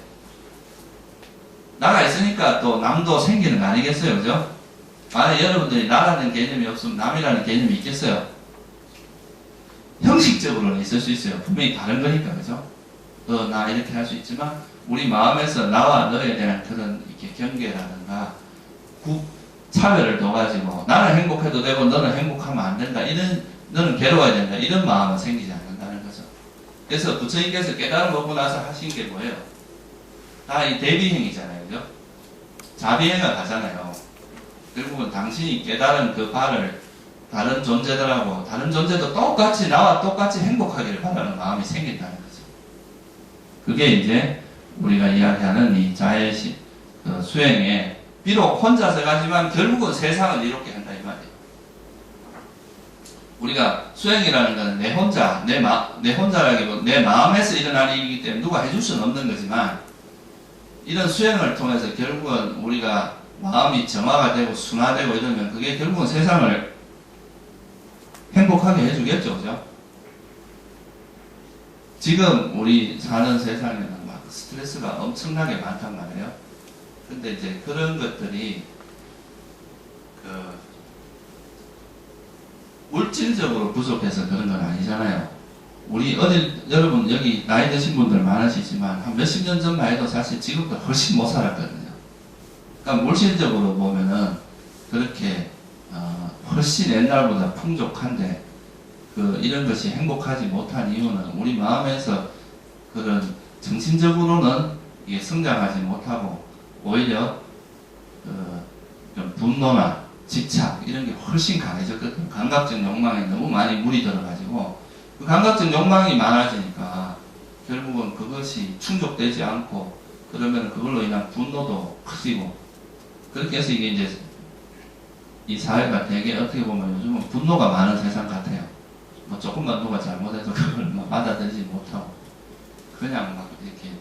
나가 있으니까 또 남도 생기는 거 아니겠어요? 그죠? 만약 여러분들이 나라는 개념이 없으면 남이라는 개념이 있겠어요? 형식적으로는 있을 수 있어요. 분명히 다른 거니까, 그죠? 너, 나 이렇게 할 수 있지만 우리 마음에서 나와 너에 대한 그런 이렇게 경계라든가 차별을 둬가지고 나는 행복해도 되고 너는 행복하면 안 된다. 너는 괴로워야 된다. 이런 마음은 생기지 않는다는 거죠. 그래서 부처님께서 깨달음 얻고 나서 하신 게 뭐예요? 다 이 대비행이잖아요. 그죠? 자비행을 하잖아요. 결국은 당신이 깨달은 그 바를 다른 존재들하고 다른 존재도 똑같이 나와 똑같이 행복하기를 바라는 마음이 생긴다는 거죠. 그게 이제 우리가 이야기하는 이 자의 수행에 비록 혼자서 가지만 결국은 세상을 이롭게 한다 이 말이에요. 우리가 수행이라는 것은 내 혼자라기보다 내 마음에서 일어나는 일이기 때문에 누가 해줄 수는 없는 거지만 이런 수행을 통해서 결국은 우리가 마음이 정화가 되고 순화되고 이러면 그게 결국은 세상을 행복하게 해주겠죠, 그죠? 지금 우리 사는 세상에는 막 스트레스가 엄청나게 많단 말이에요. 근데 이제 그런 것들이 물질적으로 부족해서 그런 건 아니잖아요. 우리 여러분 여기 나이 드신 분들 많으시지만 한 몇십 년 전만 해도 사실 지금보다 훨씬 못 살았거든요. 그러니까 물질적으로 보면은 그렇게 훨씬 옛날보다 풍족한데 이런 것이 행복하지 못한 이유는 우리 마음에서 그런 정신적으로는 이게 성장하지 못하고 오히려 분노나 집착 이런 게 훨씬 강해졌거든요. 감각적 욕망에 너무 많이 물이 들어가지고 그 감각적 욕망이 많아지니까 결국은 그것이 충족되지 않고 그러면 그걸로 인한 분노도 커지고 그렇게 해서 이게 이제 이 사회가 되게 어떻게 보면 요즘은 분노가 많은 세상 같아요. 뭐 조금만 누가 잘못해도 그걸 막 받아들이지 못하고 그냥 막 이렇게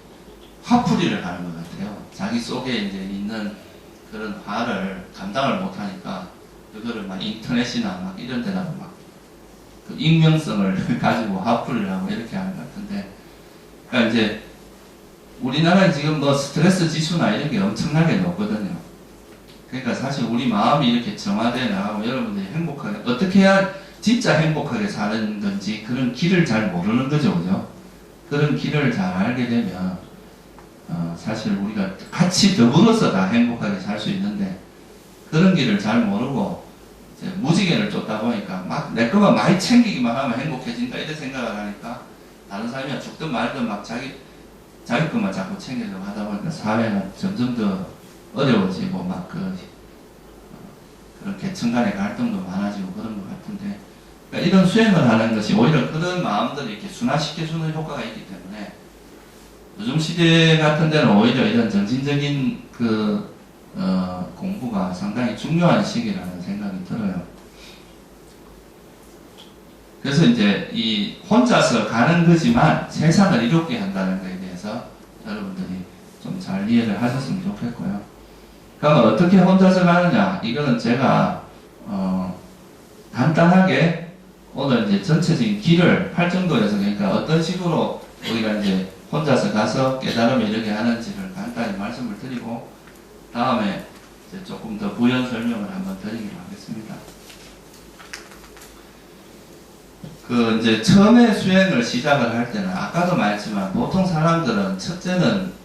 화풀이를 하는 것 같아요. 자기 속에 이제 있는 그런 화를 감당을 못하니까 그거를 막 인터넷이나 막 이런 데다가 막 그 익명성을 가지고 화풀이를 하고 이렇게 하는 것 같은데 그러니까 이제 우리나라에 지금 뭐 스트레스 지수나 이런 게 엄청나게 높거든요. 그러니까 사실 우리 마음이 이렇게 정화되어 나가고 여러분들이 행복하게 어떻게 해야 진짜 행복하게 사는 건지 그런 길을 잘 모르는 거죠, 그죠? 그런 길을 잘 알게 되면 사실 우리가 같이 더불어서 다 행복하게 살 수 있는데 그런 길을 잘 모르고 이제 무지개를 쫓다 보니까 막 내 것만 많이 챙기기만 하면 행복해진다 이런 생각을 하니까 다른 사람이 죽든 말든 막 자기 것만 자꾸 챙기려고 하다 보니까 사회가 점점 더 어려워지고 막 그런 계층 간의 갈등도 많아지고 그런 것 같은데 그러니까 이런 수행을 하는 것이 오히려 그런 마음들을 이렇게 순화시켜주는 효과가 있기 때문에 요즘 시대 같은 데는 오히려 이런 정신적인 공부가 상당히 중요한 시기라는 생각이 들어요. 그래서 이제 이 혼자서 가는 거지만 세상을 이롭게 한다는 것에 대해서 여러분들이 좀 잘 이해를 하셨으면 좋겠고요. 그러면 어떻게 혼자서 가느냐? 이거는 제가 간단하게 오늘 이제 전체적인 길을 팔정도에서 그러니까 어떤 식으로 우리가 이제 혼자서 가서 깨달음을 이르게 하는지를 간단히 말씀을 드리고 다음에 이제 조금 더 부연 설명을 한번 드리기로 하겠습니다. 그 이제 처음에 수행을 시작을 할 때는 아까도 말했지만 보통 사람들은 첫째는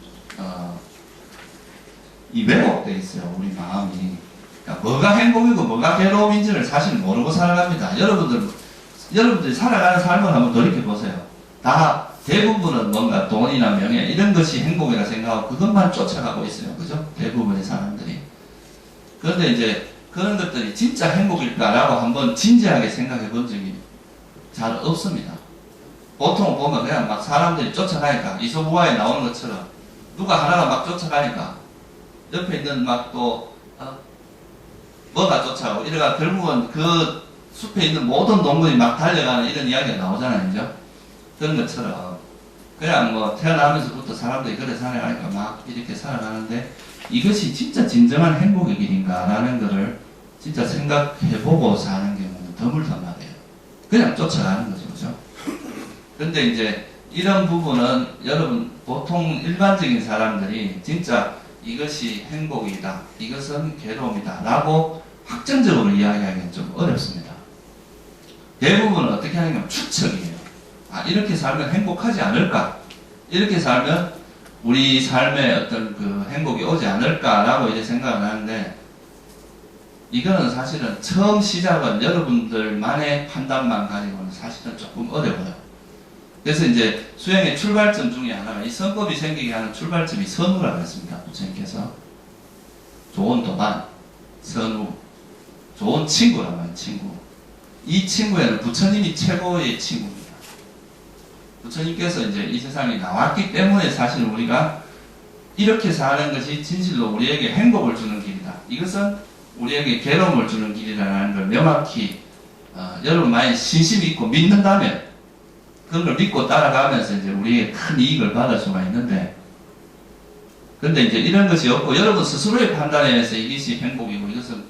이 왜곡돼 있어요. 우리 마음이. 그러니까 뭐가 행복이고 뭐가 괴로움인지를 사실 모르고 살아갑니다. 여러분들이 살아가는 삶을 한번 돌이켜 보세요. 다 대부분은 뭔가 돈이나 명예 이런 것이 행복이라 생각하고 그것만 쫓아가고 있어요. 그죠? 대부분의 사람들이. 그런데 이제 그런 것들이 진짜 행복일까라고 한번 진지하게 생각해 본 적이 잘 없습니다. 보통 보면 그냥 막 사람들이 쫓아가니까 이소부화에 나오는 것처럼 누가 하나가 막 쫓아가니까 옆에 있는 막 또 뭐가 쫓아가고 이래가 결국은 그 숲에 있는 모든 동물이 막 달려가는 이런 이야기가 나오잖아요. 그죠? 그런 것처럼 그냥 뭐 태어나면서부터 사람들이 그래 살아가니까 막 이렇게 살아가는데 이것이 진짜 진정한 행복의 길인가 라는 거를 진짜 생각해보고 사는 경우는 드물단말이에요. 그냥 쫓아가는 거죠. 그죠? 근데 이제 이런 부분은 여러분 보통 일반적인 사람들이 진짜 이것이 행복이다, 이것은 괴로움이다 라고 확정적으로 이야기하기는 좀 어렵습니다. 대부분은 어떻게 하냐면 추측이에요. 아, 이렇게 살면 행복하지 않을까? 이렇게 살면 우리 삶에 어떤 그 행복이 오지 않을까라고 이제 생각을 하는데 이거는 사실은 처음 시작은 여러분들만의 판단만 가지고는 사실은 조금 어려워요. 그래서 이제 수행의 출발점 중에 하나가 이 선법이 생기게 하는 출발점이 선우라고 했습니다. 부처님께서 좋은 도반, 선우, 좋은 친구라고 하는 친구. 이 친구에는 부처님이 최고의 친구입니다. 부처님께서 이제 이 세상에 나왔기 때문에 사실 우리가 이렇게 사는 것이 진실로 우리에게 행복을 주는 길이다. 이것은 우리에게 괴로움을 주는 길이라는 걸 명확히 여러분 만약 신심이 있고 믿는다면 그런 걸 믿고 따라가면서 이제 우리에게 큰 이익을 받을 수가 있는데 근데 이제 이런 것이 없고 여러분 스스로의 판단에 의해서 이것이 행복이고 이것은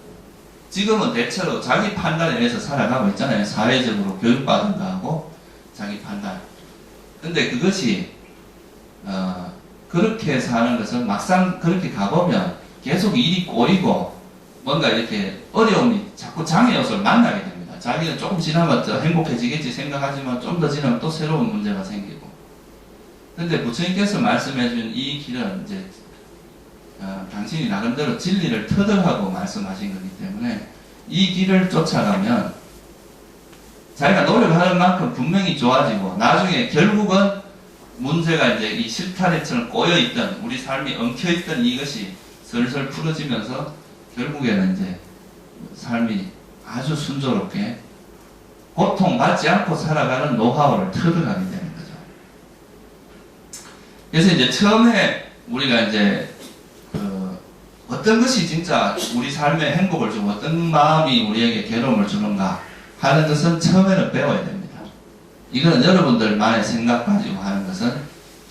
지금은 대체로 자기 판단에 의해서 살아가고 있잖아요. 사회적으로 교육받은 거하고 자기 판단. 근데 그것이 그렇게 사는 것은 막상 그렇게 가보면 계속 일이 꼬이고 뭔가 이렇게 어려움이 자꾸 장애 요소를 만나게 됩니다. 자기는 조금 지나면 더 행복해지겠지 생각하지만 좀 더 지나면 또 새로운 문제가 생기고. 근데 부처님께서 말씀해준 이 길은 이제 당신이 나름대로 진리를 터득하고 말씀하신 거기 때문에 이 길을 쫓아가면 자기가 노력하는 만큼 분명히 좋아지고 나중에 결국은 문제가 이제 이 실타래처럼 꼬여있던 우리 삶이 엉켜있던 이것이 슬슬 풀어지면서 결국에는 이제 삶이 아주 순조롭게 고통받지 않고 살아가는 노하우를 터득하게 되는 거죠. 그래서 이제 처음에 우리가 이제 어떤 것이 진짜 우리 삶에 행복을 주고 어떤 마음이 우리에게 괴로움을 주는가 하는 것은 처음에는 배워야 됩니다. 이거는 여러분들만의 생각 가지고 하는 것은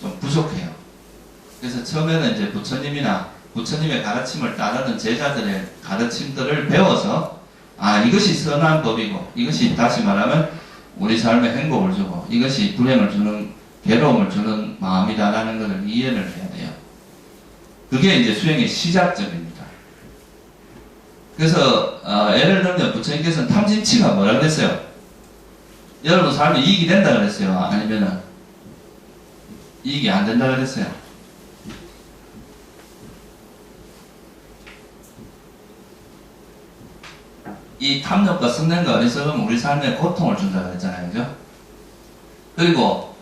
좀 부족해요. 그래서 처음에는 이제 부처님이나 부처님의 가르침을 따르는 제자들의 가르침들을 배워서 아 이것이 선한 법이고 이것이 다시 말하면 우리 삶에 행복을 주고 이것이 불행을 주는 괴로움을 주는 마음이다라는 것을 이해를 해야 돼요. 그게 이제 수행의 시작점입니다. 그래서 예를 들면 부처님께서는 탐진치가 뭐라 그랬어요? 여러분 삶에 이익이 된다 그랬어요? 아니면은 이익이 안 된다 그랬어요? 이 탐욕과 성냄과 어리석음은 우리 삶에 고통을 준다 그랬잖아요. 그죠? 그리고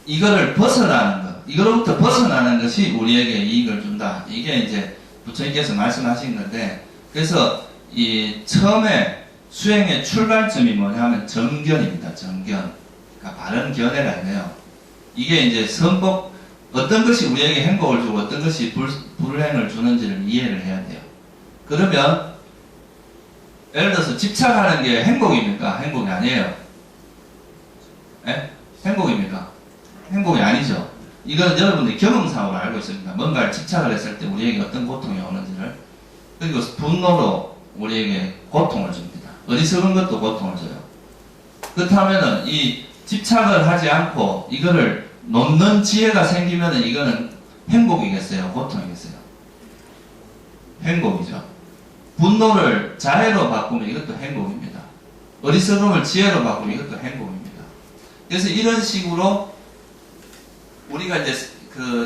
이거를 벗어나는 것, 이거로부터 벗어나는 것이 우리에게 이익을 준다. 이게 이제 부처님께서 말씀하신 건데, 그래서 이 처음에 수행의 출발점이 뭐냐면 정견입니다. 정견. 그러니까 바른 견해라 이거예요. 이게 이제 선법 어떤 것이 우리에게 행복을 주고 어떤 것이 불행을 주는지를 이해를 해야 돼요. 그러면 예를 들어서 집착하는 게 행복입니까? 행복이 아니에요. 예? 행복입니까? 행복이 아니죠. 이건 여러분들이 경험상으로 알고 있습니다. 뭔가를 집착을 했을 때 우리에게 어떤 고통이 오는지를. 그리고 분노로 우리에게 고통을 줍니다. 어리석은 것도 고통을 줘요. 그렇다면은 이 집착을 하지 않고 이거를 놓는 지혜가 생기면은 이거는 행복이겠어요? 고통이겠어요? 행복이죠. 분노를 자애로 바꾸면 이것도 행복입니다. 어리석음을 지혜로 바꾸면 이것도 행복입니다. 그래서 이런 식으로 우리가 이제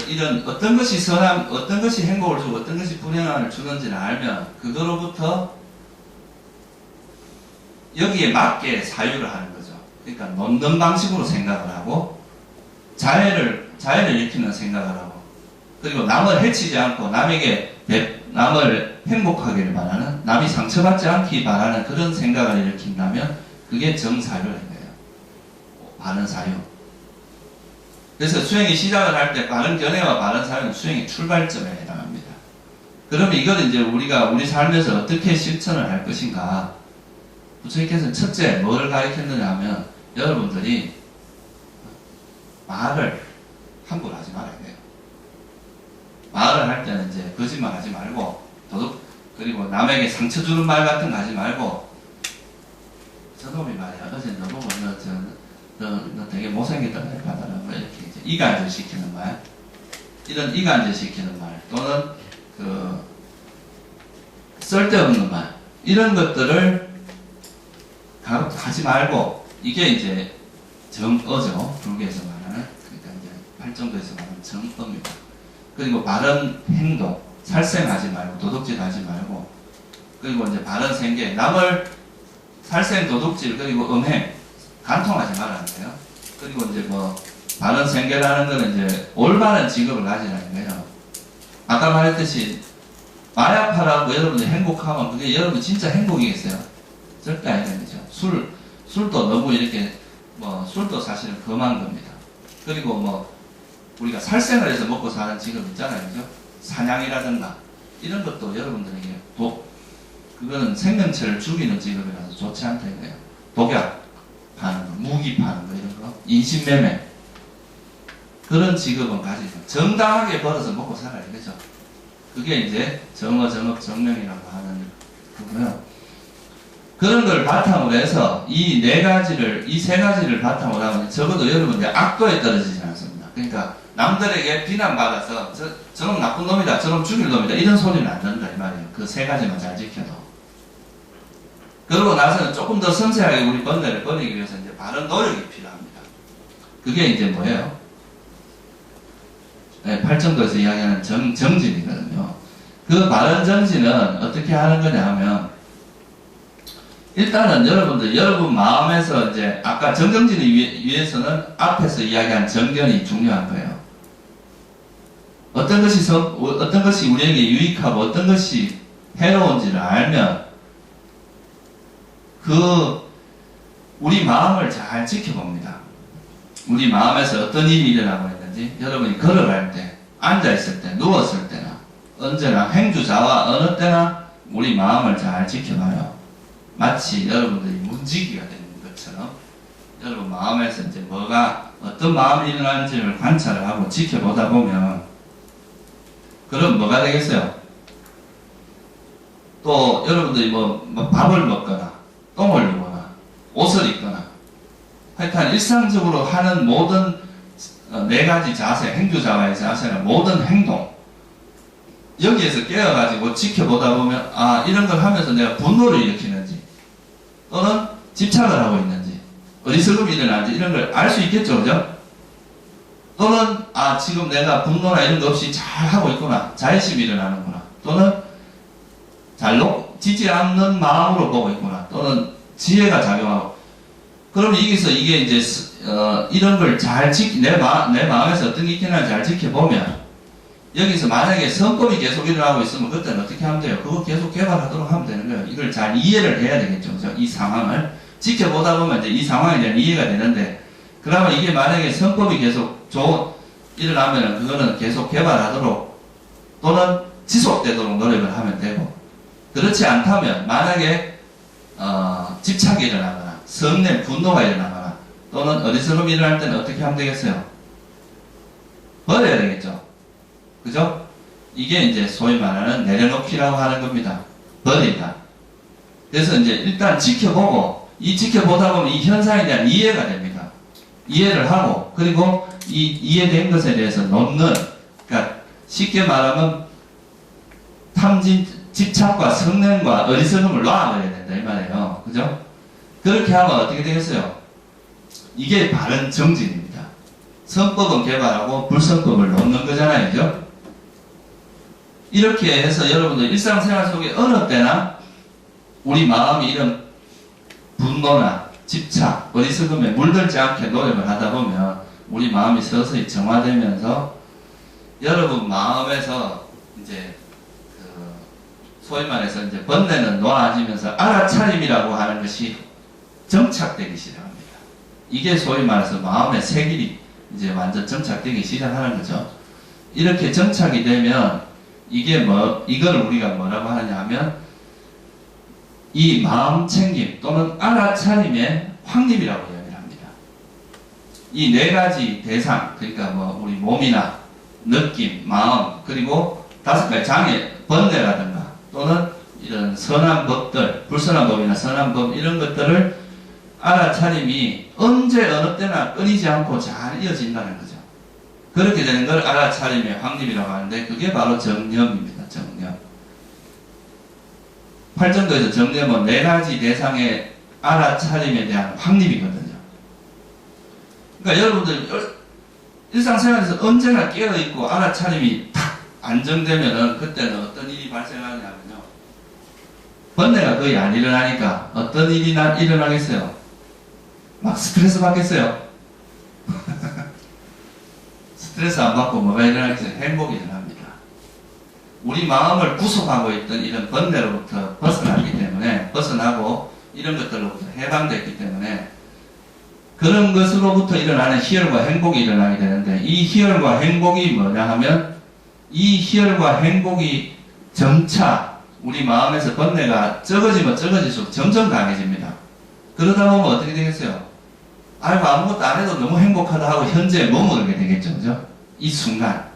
이런 어떤 것이 선함, 어떤 것이 행복을 주고 어떤 것이 불행함을 주는지를 알면 그거로부터 여기에 맞게 사유를 하는 거죠. 그러니까 놓는 방식으로 생각을 하고 자애를 일으키는 생각을 하고 그리고 남을 해치지 않고 남을 행복하기를 바라는 남이 상처받지 않기 바라는 그런 생각을 일으킨다면 그게 정사유라는 거예요. 바른 사유. 그래서 수행이 시작을 할 때 바른 견해와 바른 사유는 수행의 출발점에 해당합니다. 그러면 이걸 이제 우리가 우리 삶에서 어떻게 실천을 할 것인가? 부처님께서는 첫째 뭘 가르쳤느냐 하면 여러분들이 말을 함부로 하지 말아야 돼요. 말을 할 때는 이제 거짓말 하지 말고 그리고 남에게 상처 주는 말 같은 거 하지 말고 저놈이 말이야 어제 너 보고 너 되게 못생겼다 받아라 뭐 이렇게 이제 이간질 시키는 말 이런 이간질 시키는 말 또는 쓸데없는 말 이런 것들을 하지 말고 이게 이제 정어죠. 불교에서 말하는 그러니까 이제 팔정도에서 말하는 정어입니다. 그리고 바른 행동 살생하지 말고 도둑질하지 말고 그리고 이제 바른 생계 남을 살생 도둑질 그리고 음행 간통하지 말라는 거예요. 그리고 이제 뭐 바른 생계라는 거는 이제 올바른 직업을 가지라는 거예요. 아까 말했듯이 마약 팔아고 여러분들 행복하면 그게 여러분 진짜 행복이겠어요? 절대 아니라는 거죠. 술도 너무 이렇게 술도 사실은 금한 겁니다. 그리고 우리가 살생을 해서 먹고 사는 직업 있잖아요. 그죠? 사냥이라든가 이런 것도 여러분들에게 그거는 생명체를 죽이는 직업이라서 좋지 않다 이거예요. 독약 파는 거, 무기 파는 거 이런 거, 인신매매 그런 직업은 가지고 정당하게 벌어서 먹고 살아야 되죠. 그게 이제 정어, 정업, 정명이라고 하는 거고요. 그런 걸 바탕으로 해서 이 세 가지를 바탕으로 하면 적어도 여러분들 악도에 떨어지지 않습니다. 그러니까 남들에게 비난받아서 저놈 나쁜 놈이다, 저놈 죽일 놈이다 이런 소리는 안 된다 이 말이에요. 그 세 가지만 잘 지켜도. 그러고 나서는 조금 더 섬세하게 우리 번뇌를 버리기 위해서 이제 바른 노력이 필요합니다. 그게 이제 뭐예요? 네, 팔정도에서 이야기하는 정진이거든요. 그 바른 정진은 어떻게 하는 거냐 하면 일단은 여러분 마음에서 이제 아까 정정진을 위해서는 앞에서 이야기한 정견이 중요한 거예요. 어떤 것이 우리에게 유익하고 어떤 것이 해로운지를 알면 우리 마음을 잘 지켜봅니다. 우리 마음에서 어떤 일이 일어나고 있는지 여러분이 걸어갈 때, 앉아있을 때, 누웠을 때나 언제나 행주자와 어느 때나 우리 마음을 잘 지켜봐요. 마치 여러분들이 문지기가 되는 것처럼 여러분 마음에서 이제 어떤 마음이 일어나는지를 관찰을 하고 지켜보다 보면 그럼 뭐가 되겠어요? 또 여러분들이 밥을 먹거나 똥을 누거나 옷을 입거나 하여튼 일상적으로 하는 모든 네 가지 자세, 행주자와의 자세나 모든 행동 여기에서 깨어가지고 지켜보다 보면 이런 걸 하면서 내가 분노를 일으키는지 또는 집착을 하고 있는지 어리석음이 일어나는지 이런 걸 알 수 있겠죠. 그죠? 또는 지금 내가 분노나 이런 거 없이 잘 하고 있구나. 자의심이 일어나는구나. 또는 지지 않는 마음으로 보고 있구나. 또는 지혜가 작용하고 그러면 여기서 이게 이제 이런 걸 내 마음에서 어떤 게 있기나 잘 지켜보면 여기서 만약에 성법이 계속 일어나고 있으면 그때는 어떻게 하면 돼요? 그거 계속 개발하도록 하면 되는 거예요. 이걸 잘 이해를 해야 되겠죠. 그죠? 이 상황을 지켜보다 보면 이제 이 상황에 대한 이해가 되는데 그러면 이게 만약에 성법이 계속 일어나면 그거는 계속 개발하도록 또는 지속되도록 노력을 하면 되고, 그렇지 않다면 만약에 집착이 일어나거나 성냄, 분노가 일어나거나 또는 어리석음이 일어날 때는 어떻게 하면 되겠어요? 버려야 되겠죠. 그죠? 이게 이제 소위 말하는 내려놓기라고 하는 겁니다. 버린다. 그래서 이제 일단 지켜보고, 이 지켜보다 보면 이 현상에 대한 이해가 됩니다. 이해를 하고, 그리고 이 이해된 것에 대해서 놓는, 그러니까 쉽게 말하면 탐진, 집착과 성냄과 어리석음을 놔버려야 된다 이 말이에요. 그죠? 그렇게 하면 어떻게 되겠어요? 이게 바른 정진입니다. 성법은 개발하고 불성법을 놓는 거잖아요. 그죠? 이렇게 해서 여러분들 일상생활 속에 어느 때나 우리 마음이 이런 분노나 집착, 어리석음에 물들지 않게 노력을 하다 보면 우리 마음이 서서히 정화되면서 여러분 마음에서 이제 소위 말해서 이제 번뇌는 놓아지면서 알아차림이라고 하는 것이 정착되기 시작합니다. 이게 소위 말해서 마음의 색일이 이제 완전 정착되기 시작하는 거죠. 이렇게 정착이 되면 이게 이걸 우리가 뭐라고 하느냐 하면 이 마음 챙김 또는 알아차림의 확립이라고 이야기를 합니다. 이 네 가지 대상, 그러니까 우리 몸이나 느낌, 마음, 그리고 5가지 장애, 번뇌라든가 또는 이런 선한 법들, 불선한 법이나 선한 법 이런 것들을 알아차림이 언제 어느 때나 끊이지 않고 잘 이어진다는 거죠. 그렇게 되는 걸 알아차림의 확립이라고 하는데 그게 바로 정념입니다. 정념. 팔정도에서 정념은 4가지 대상의 알아차림에 대한 확립이거든요. 그러니까 여러분들 일상생활에서 언제나 깨어있고 알아차림이 탁 안정되면은 그때는 어떤 일이 발생하냐면요. 번뇌가 거의 안 일어나니까 어떤 일이 일어나겠어요? 막 스트레스 받겠어요? 스트레스 안 받고 뭐가 일어나겠어요? 행복이 일어납니다. 우리 마음을 구속하고 있던 이런 번뇌로부터 벗어나기 때문에, 벗어나고 이런 것들로부터 해방됐기 때문에 그런 것으로부터 일어나는 희열과 행복이 일어나게 되는데, 이 희열과 행복이 뭐냐 하면 이 희열과 행복이 점차 우리 마음에서 번뇌가 적어지면 적어질수록 점점 강해집니다. 그러다 보면 어떻게 되겠어요? 아이고 아무것도 안 해도 너무 행복하다 하고 현재에 머무르게 되겠죠. 그죠? 이 순간,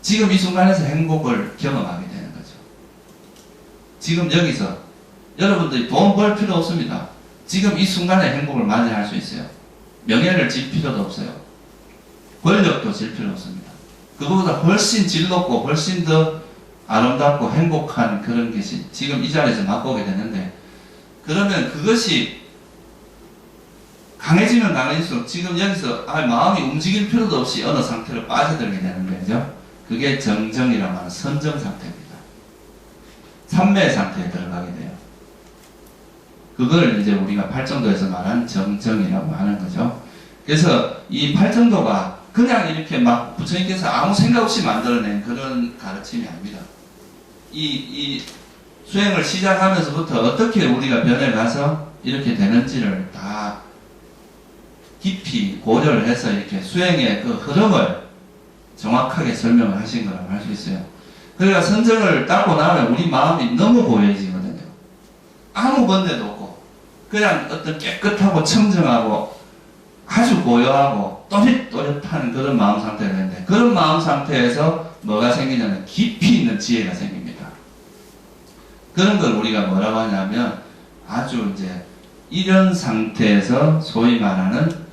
지금 이 순간에서 행복을 경험하게 되는 거죠. 지금 여기서 여러분들이 돈 벌 필요 없습니다. 지금 이 순간에 행복을 맞이할 수 있어요. 명예를 질 필요도 없어요. 권력도 질 필요 없습니다. 그거보다 훨씬 질 높고 훨씬 더 아름답고 행복한 그런 것이 지금 이 자리에서 맛보게 되는데, 그러면 그것이 강해지면 강해질수록 지금 여기서 마음이 움직일 필요도 없이 어느 상태로 빠져들게 되는 거죠. 그게 정정이라고 하는 선정 상태입니다. 삼매 상태에 들어가게 돼요. 그걸 이제 우리가 팔정도에서 말하는 정정이라고 하는 거죠. 그래서 이 팔정도가 그냥 이렇게 막 부처님께서 아무 생각 없이 만들어낸 그런 가르침이 아닙니다. 이 수행을 시작하면서부터 어떻게 우리가 변해가서 이렇게 되는지를 다 깊이 고려를 해서 이렇게 수행의 그 흐름을 정확하게 설명을 하신 거라고 할 수 있어요. 그러니까 선정을 닦고 나면 우리 마음이 너무 고요해지거든요. 아무 번뇌도 없고 그냥 어떤 깨끗하고 청정하고 아주 고요하고 또릿또릿한 그런 마음 상태가 되는데, 그런 마음 상태에서 뭐가 생기냐면 깊이 있는 지혜가 생깁니다. 그런 걸 우리가 뭐라고 하냐면 아주 이제 이런 상태에서 소위 말하는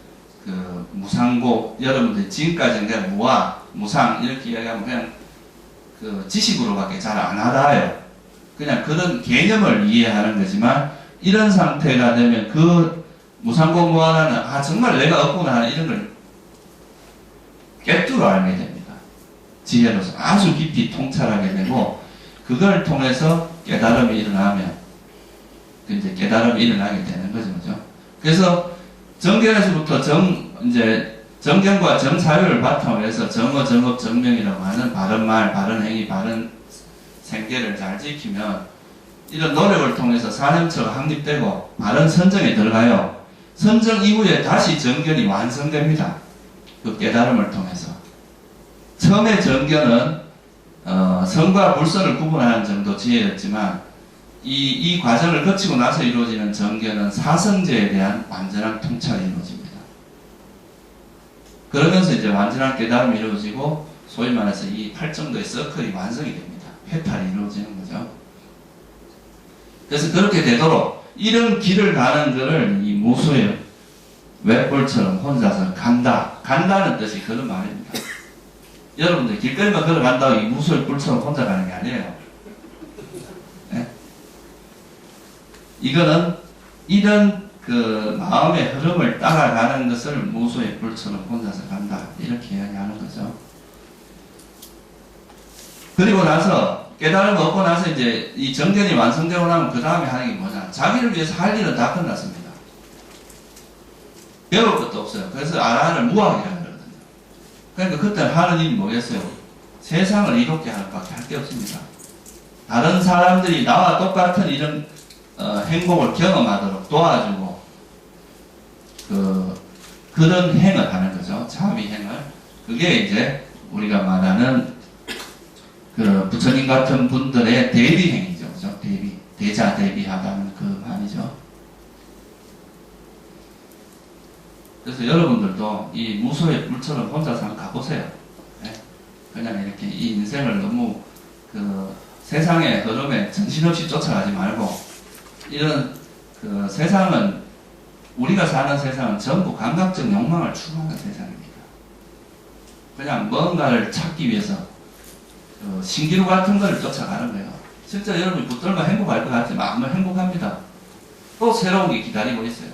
그 무상고, 여러분들 지금까지는 그냥 무아, 무상 이렇게 이야기하면 그냥 그 지식으로밖에 잘 안 알아요. 그냥 그런 개념을 이해하는 거지만, 이런 상태가 되면 그 무상고 무아라는 정말 내가 없구나 하는 이런 걸 깨뚫어 알게 됩니다. 지혜로서 아주 깊이 통찰하게 되고, 그걸 통해서 깨달음이 일어나면 이제 깨달음이 일어나게 되는 거죠. 그죠? 그래서 정견에서부터 이제 정견과 정사유를 바탕으로 해서 정어, 정업, 정명이라고 하는 바른 말, 바른 행위, 바른 생계를 잘 지키면 이런 노력을 통해서 사념처가 확립되고 바른 선정에 들어가요. 선정 이후에 다시 정견이 완성됩니다. 그 깨달음을 통해서. 처음에 정견은 성과 불선을 구분하는 정도 지혜였지만 이 과정을 거치고 나서 이루어지는 정견은 사성제에 대한 완전한 통찰이 이루어집니다. 그러면서 이제 완전한 깨달음이 이루어지고 소위 말해서 이 8정도의 서클이 완성이 됩니다. 회탈이 이루어지는 거죠. 그래서 그렇게 되도록 이런 길을 가는 것을 이 무소의 웹볼처럼 혼자서 간다는 뜻이 그런 말입니다. 여러분들 길거리만 걸어간다고 이 무소의 뿔처럼 혼자 가는 게 아니에요. 네? 이거는 이런 그 마음의 흐름을 따라가는 것을 무소의 뿔처럼 혼자서 간다 이렇게 이야기하는 거죠. 그리고 나서 깨달음을 얻고 나서 이제 이 정견이 완성되고 나면 그 다음에 하는 게 뭐냐? 자기를 위해서 할 일은 다 끝났습니다. 배울 것도 없어요. 그래서 아라한을 무학이라고 그러거든요. 그러니까 그때는 하는 일이 뭐겠어요? 세상을 이롭게 하는 밖에 할 게 없습니다. 다른 사람들이 나와 똑같은 이런 행복을 경험하도록 도와주고 그런 행을 하는 거죠. 자비행을. 그게 이제 우리가 말하는 그 부처님 같은 분들의 대비행이죠. 그죠? 대자 대비하다는 그 말이죠. 그래서 여러분들도 이 무소의 뿔처럼 혼자서 한번 가보세요. 네? 그냥 이렇게 이 인생을 너무 그 세상의 흐름에 정신없이 쫓아가지 말고 이런 그 세상은 우리가 사는 세상은 전부 감각적 욕망을 추구하는 세상입니다. 그냥 뭔가를 찾기 위해서 신기루 같은 걸 쫓아가는 거예요. 진짜 여러분이 붙들면 행복할 것 같지만 아무 행복합니다. 또 새로운 게 기다리고 있어요.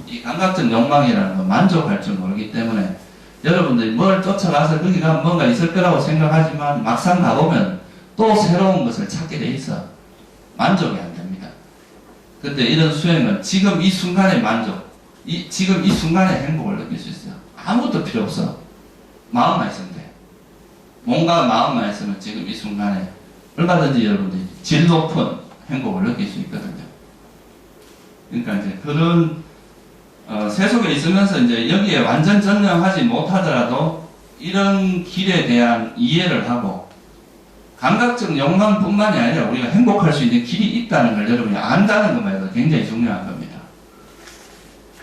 이 감각적 욕망이라는 건 만족할 줄 모르기 때문에 여러분들이 뭘 쫓아가서 거기 가면 뭔가 있을 거라고 생각하지만 막상 가보면 또 새로운 것을 찾게 돼 있어. 만족이 안 됩니다. 근데 이런 수행은 지금 이 순간의 만족, 지금 이 순간의 행복을 느낄 수 있어요. 아무것도 필요 없어. 마음만 있으면 돼. 뭔가 마음만 있으면 지금 이 순간에 얼마든지 여러분들이 질 높은 행복을 느낄 수 있거든요. 그러니까 이제 그런 세속에 있으면서 이제 여기에 완전 전념하지 못하더라도 이런 길에 대한 이해를 하고 감각적 욕망뿐만이 아니라 우리가 행복할 수 있는 길이 있다는 걸 여러분이 안다는 것만 해도 굉장히 중요한 겁니다.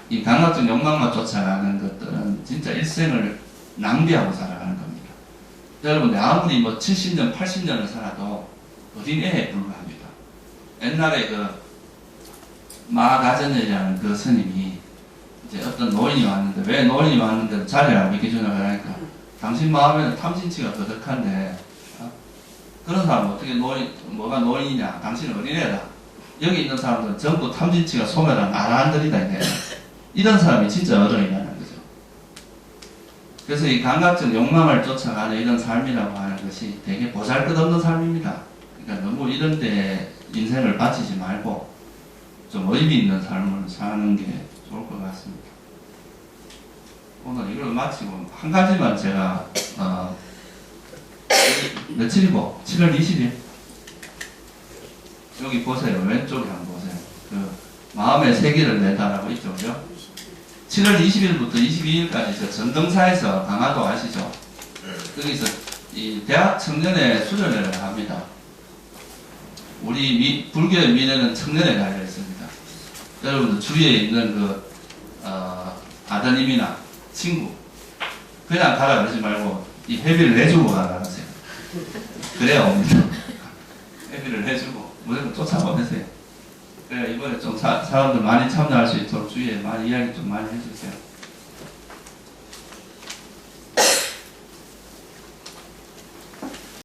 이 감각적 욕망만 쫓아가는 것들은 진짜 일생을 낭비하고 살아가는 겁니다. 여러분들 아무리 뭐 70년, 80년을 살아도 어린애에 불과합니다. 옛날에 그 마가전이라는 그 스님이 이제 어떤 노인이 왔는데 왜 노인이 왔는데 자리를 안 비켜주나 그러니까 당신 마음에는 탐진치가 거득한데 그런 사람은 어떻게 뭐가 노인이냐? 당신은 어린애다. 여기 있는 사람들은 전부 탐진치가 소멸한 아라한들이다. 이런 사람이 진짜 어른이라는 거죠. 그래서 이 감각적 욕망을 쫓아가는 이런 삶이라고 하는 것이 되게 보잘것없는 삶입니다. 그러니까 너무 이런 데 인생을 바치지 말고 좀 의미 있는 삶을 사는 게 좋을 것 같습니다. 오늘 이걸 마치고 한 가지만 제가 며칠이고? 7월 20일 여기 보세요. 왼쪽에 한번 보세요. 그 마음의 세계를 내다라고 있죠. 그죠? 7월 20일부터 22일까지 저 전등사에서 강화도 아시죠? 거기서 이 대학 청년회 수련회를 합니다. 우리 불교의 미래는 청년에 달려 있습니다. 여러분들 주위에 있는 그 아드님이나 친구 그냥 가라 그러지 말고 이 회비를 내주고 가라 하세요. 그래야 옵니다. 회비를 내주고 무조건 쫓아보내세요. 그래 이번에 좀 사람들 많이 참여할 수 있도록 주위에 많이 이야기 좀 많이 해주세요.